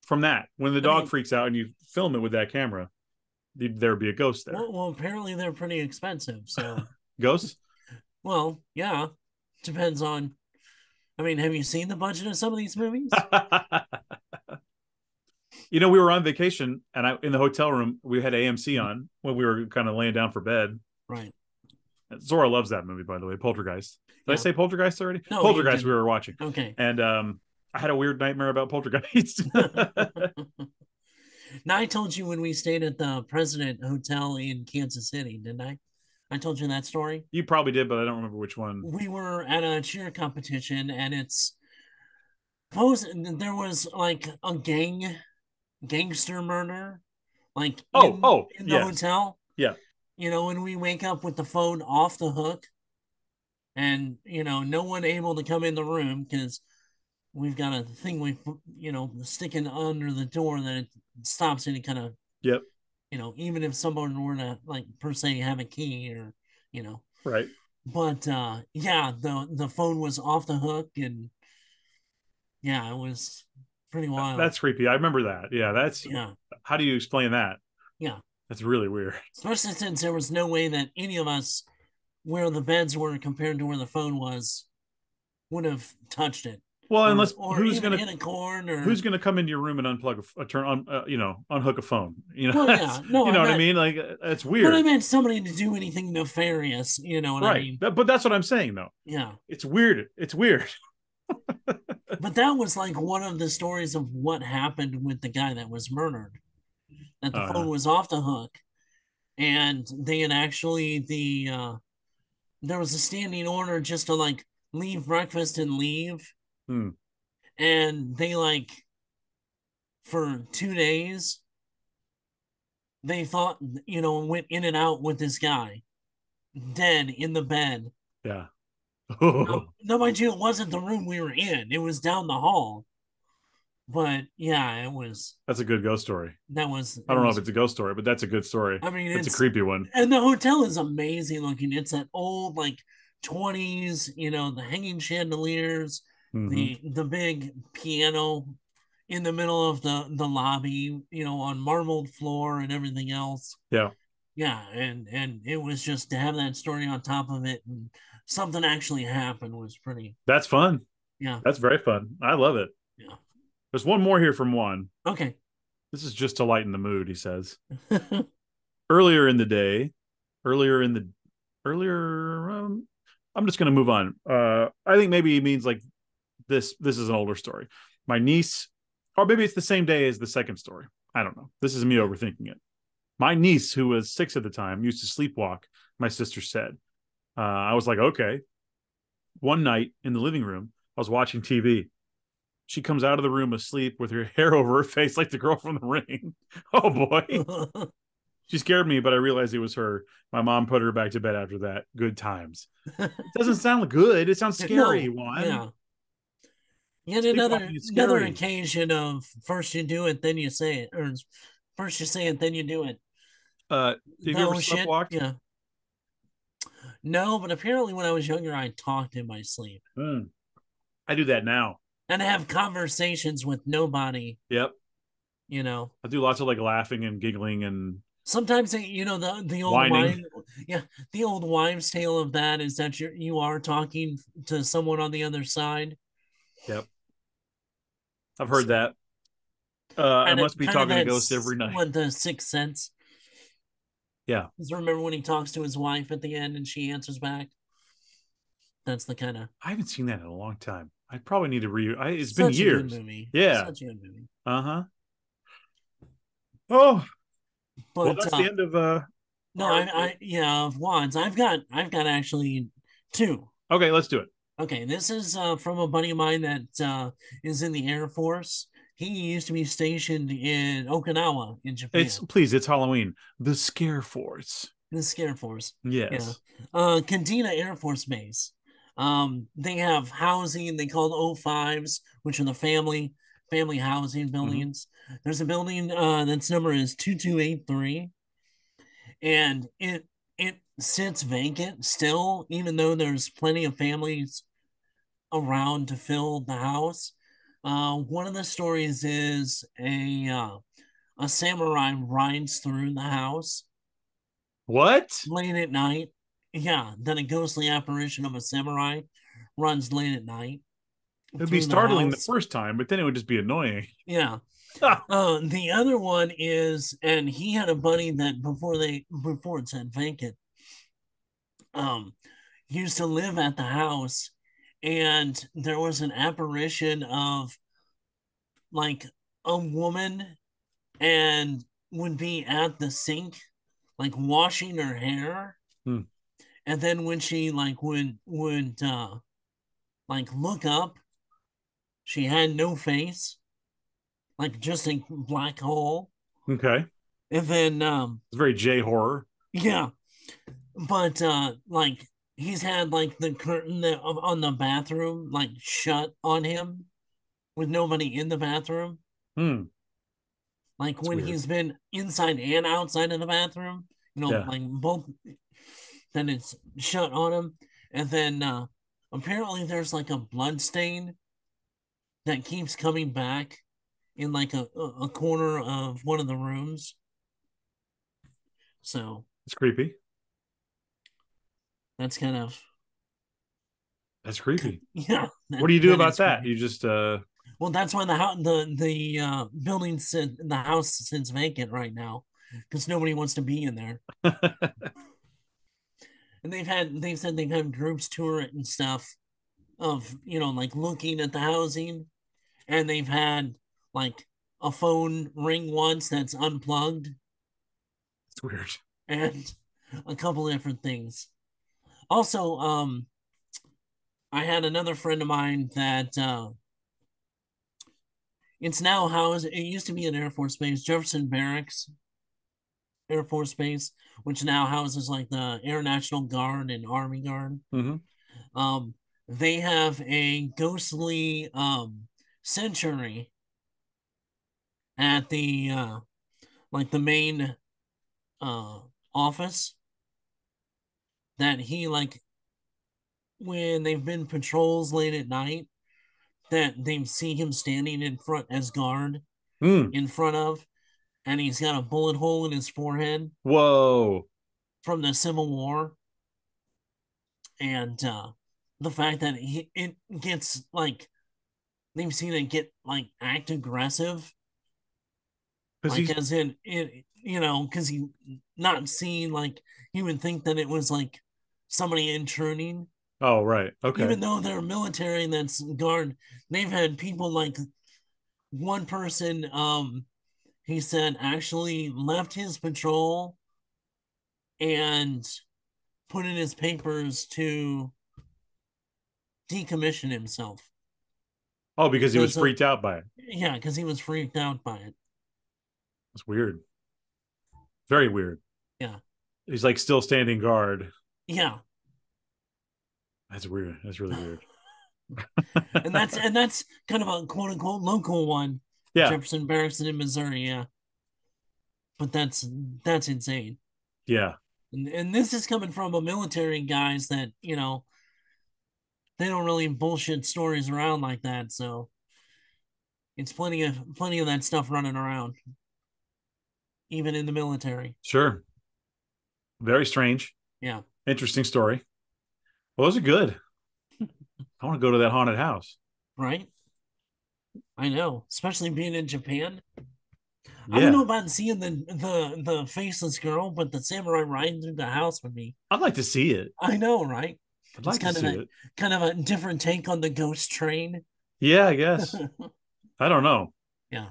from that? When the I dog mean, freaks out and you film it with that camera, there would be a ghost there. well, apparently they're pretty expensive. So, Ghosts? well, yeah, depends on. I mean, have you seen the budget of some of these movies? We were on vacation and in the hotel room, we had AMC on when we were kind of laying down for bed. Right. Zora loves that movie, by the way, Poltergeist. Did I Yeah. say Poltergeist already? No, you Poltergeist we didn't. were watching. Okay. And I had a weird nightmare about Poltergeist. Now, I told you when we stayed at the President Hotel in Kansas City, didn't I? I told you that story. You probably did, but I don't remember which one. We were at a cheer competition, and there was like a gangster murder, like Oh, in oh, the yes. hotel. Yeah. And we wake up with the phone off the hook, and no one able to come in the room because we've got a thing we sticking under the door that it stops any kind of Yep. even if someone were to like per se have a key or you know Right. but yeah, the phone was off the hook, and yeah, it was pretty wild. That's creepy. I remember that. Yeah, that's Yeah, how do you explain that? yeah, That's really weird. especially since there was no way that any of us where the beds were compared to where the phone was would have touched it, Well, or unless even hit a cord, or who's gonna come into your room and unplug a turn on unhook a phone? well, That's yeah, no, you I know what I meant, mean. Like it's but I weird, meant somebody to do anything nefarious, you know what I right? mean? But that's what I'm saying though. Yeah. It's weird. It's weird. But that was like one of the stories of what happened with the guy that was murdered. That the phone Yeah. was off the hook, and they had actually there was a standing order just to like leave breakfast and leave, Hmm. and they like for 2 days they thought went in and out with this guy dead in the bed. Yeah. No, mind you, it wasn't the room we were in; it was down the hall. But yeah, That's a good ghost story. that was I it don't know if was it's a ghost story, but that's a good story. I mean, That's a creepy one. and the hotel is amazing looking. It's that old like 20s, the hanging chandeliers, Hmm. the big piano in the middle of the lobby, on marbled floor and everything else. Yeah. Yeah, and it was just to have that story on top of it, and something actually happened was pretty. That's fun. Yeah, That's very fun. I love it. yeah. There's one more here from Juan. Okay. This is just to lighten the mood, he says. Earlier in the day, earlier in the earlier I'm just going to move on. I think maybe he means like this is an older story. My niece, or maybe it's the same day as the second story. I don't know. This is me overthinking it. My niece, who was 6 at the time, used to sleepwalk, my sister said. I was like, okay. One night in the living room, I was watching TV. She comes out of the room asleep with her hair over her face like the girl from the ring. Oh boy. She scared me, but I realized it was her. My mom put her back to bed after that. Good times. It doesn't sound good. It sounds scary, No, Juan. yeah. Yet another Sleepwalking is another scary. occasion of first you do it, then you say it, or first you say it, then you do it. Have you ever No shit, sleptwalked? yeah. No, but apparently when I was younger, I talked in my sleep Mm, I do that now. and I have conversations with nobody. Yep. You know, I do lots of like laughing and giggling and Sometimes the old whining. wife, yeah, the old wives' tale of that is that you are talking to someone on the other side. Yep, I've heard So that. I must be kind of talking to that ghosts every night. what the sixth sense. Yeah, Because remember when he talks to his wife at the end and she answers back? That's the kind of I haven't seen that in a long time. I probably need to it's been such a good years. movie. Yeah. Such a good movie. Uh huh. Oh, well, But that's the end of no, our. I yeah, of wands. I've got actually two. Okay, let's do it. Okay, this is from a buddy of mine that is in the Air Force. He used to be stationed in Okinawa in It's Japan. please, it's Halloween. The Scare Force. The Air Force. Yeah. Yes. Kadena Air Force Base. They have housing they call O5s, which are the family housing Hmm. buildings. There's a building that's number is 2283, and it sits vacant still, even though there's plenty of families around to fill the house. One of the stories is a samurai rides through the house What? late at night. Yeah, then a ghostly apparition of a samurai runs late at night It would be through the startling the house. first time, but then it would just be annoying. Yeah. Ah, The other one is, and he had a buddy that before it said vacant, um, used to live at the house, and there was an apparition of like a woman and would be at the sink, like washing her hair, hmm, and then when she like would like look up, she had no face, like just a black hole. okay. And then It's very J horror. yeah, but like he's had like the curtain on the bathroom like shut on him with nobody in the bathroom. Hmm. Like It's when weird. he's been inside and outside of the bathroom, Yeah. like both, then it's shut on him. And then apparently there's like a blood stain that keeps coming back in like a corner of one of the rooms. So It's creepy. that's kind of That's creepy. yeah, What do you do that about is that? creepy. You just Well, that's why the building the house sits vacant right now because nobody wants to be in there. And they've said they've had groups tour it and stuff of like looking at the housing, and they've had like a phone ring once that's unplugged it's weird. and a couple of different things. Also, I had another friend of mine that it's now housed. It used to be an Air Force base, Jefferson Barracks Air Force Base, which now houses like the Air National Guard and Army Guard. Hmm. Um, they have a ghostly century at the like the main uh office that he like when they've been patrols late at night that they see him standing in front as guard Mm. in front of, and he's got a bullet hole in his forehead Whoa. from the Civil War. And the fact that it gets like they've seen it get like act aggressive, Because like he's as in it, because he not seen like he would think that it was like somebody intruding, oh right. Okay. even though they're military that's guard. They've had people like one person, he said actually left his patrol and put in his papers to decommission himself Oh, because he was because of freaked out by it. yeah, because he was freaked out by it. It's weird. Very weird. Yeah, He's like still standing guard. yeah, That's weird. That's really weird. and that's kind of a quote unquote local one, Yeah. Jefferson Barracks in Missouri. Yeah, but that's insane. Yeah. And this is coming from a military guys that they don't really bullshit stories around like that. So it's plenty of that stuff running around. even in the military. Sure. Very strange. Yeah, Interesting story. Well, those are good. I want to go to that haunted house. right. I know, especially being in Japan. I don't know Yeah. about seeing the faceless girl, but the samurai riding through the house with me. I'd like to see it. I know, right? I'd It's like to see it. kind of a different take on the ghost train. Yeah, I guess. I don't know. Yeah.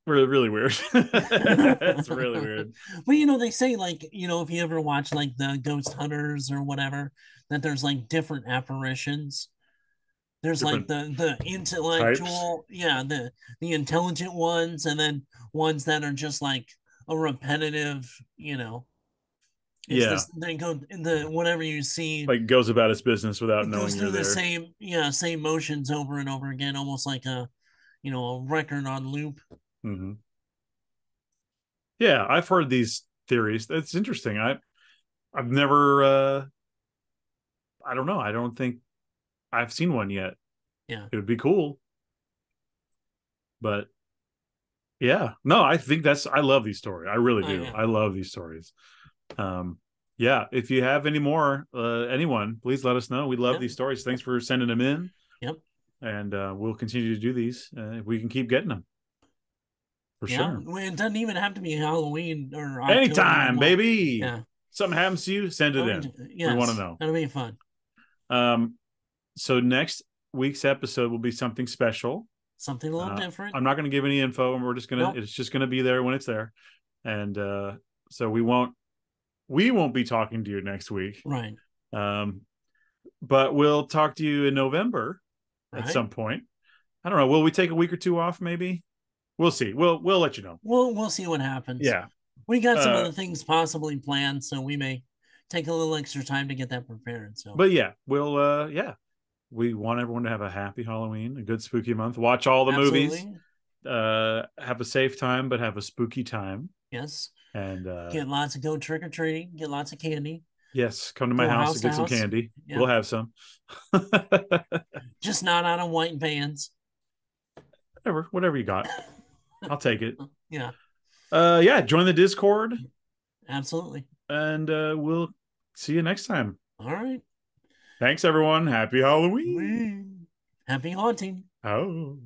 Really, really weird. It's really weird. But you know, they say like, you know, if you ever watch like the ghost hunters or whatever, that there's like different apparitions. There's like Different the types. intellectual, yeah, the intelligent ones, and then ones that are just like a repetitive, you know, it's Yeah. this they go the whatever you see, Like goes about its business without it goes knowing you're through the there. same, yeah, same motions over and over again, almost like a, you know, a record on loop. Hmm. Yeah, I've heard these theories. It's interesting. I've never I don't know. I don't think I've seen one yet. Yeah. It would be cool, but yeah. No, I think that's I love these stories. I really do. Yeah. I love these stories. Um yeah, if you have any more anyone, please let us know. We love Yeah. these stories. Thanks for sending them in, Yep. and we'll continue to do these if we can keep getting them for Yeah. sure. It doesn't even have to be Halloween or October. Anytime, Well, baby. yeah. Something happens to you, send it in. We want to Yes, know. that'll be fun. Um, so next week's episode will be something special. Something a little different. I'm not going to give any info, and we're just gonna Nope. it's just gonna be there when it's there, and so we won't be talking to you next week. Right. Um, but we'll talk to you in November at Right. some point. I don't know. Will we take a week or two off? Maybe we'll see. We'll let you know. We'll see what happens. Yeah. We got some Uh, other things possibly planned, so we may take a little extra time to get that prepared. So but yeah, we'll yeah. We want everyone to have a happy Halloween, a good spooky month. Watch all the movies. absolutely. Have a safe time, but have a spooky time. Yes. And Get lots of go trick or treating, get lots of candy, yes, come to my go house house to to get some house. candy. Yeah. We'll have some. Just not out of white vans. Whatever you got. I'll take it. Yeah, Yeah, join the Discord, absolutely. and we'll see you next time. All right. Thanks, everyone. Happy Halloween. Happy haunting. Oh.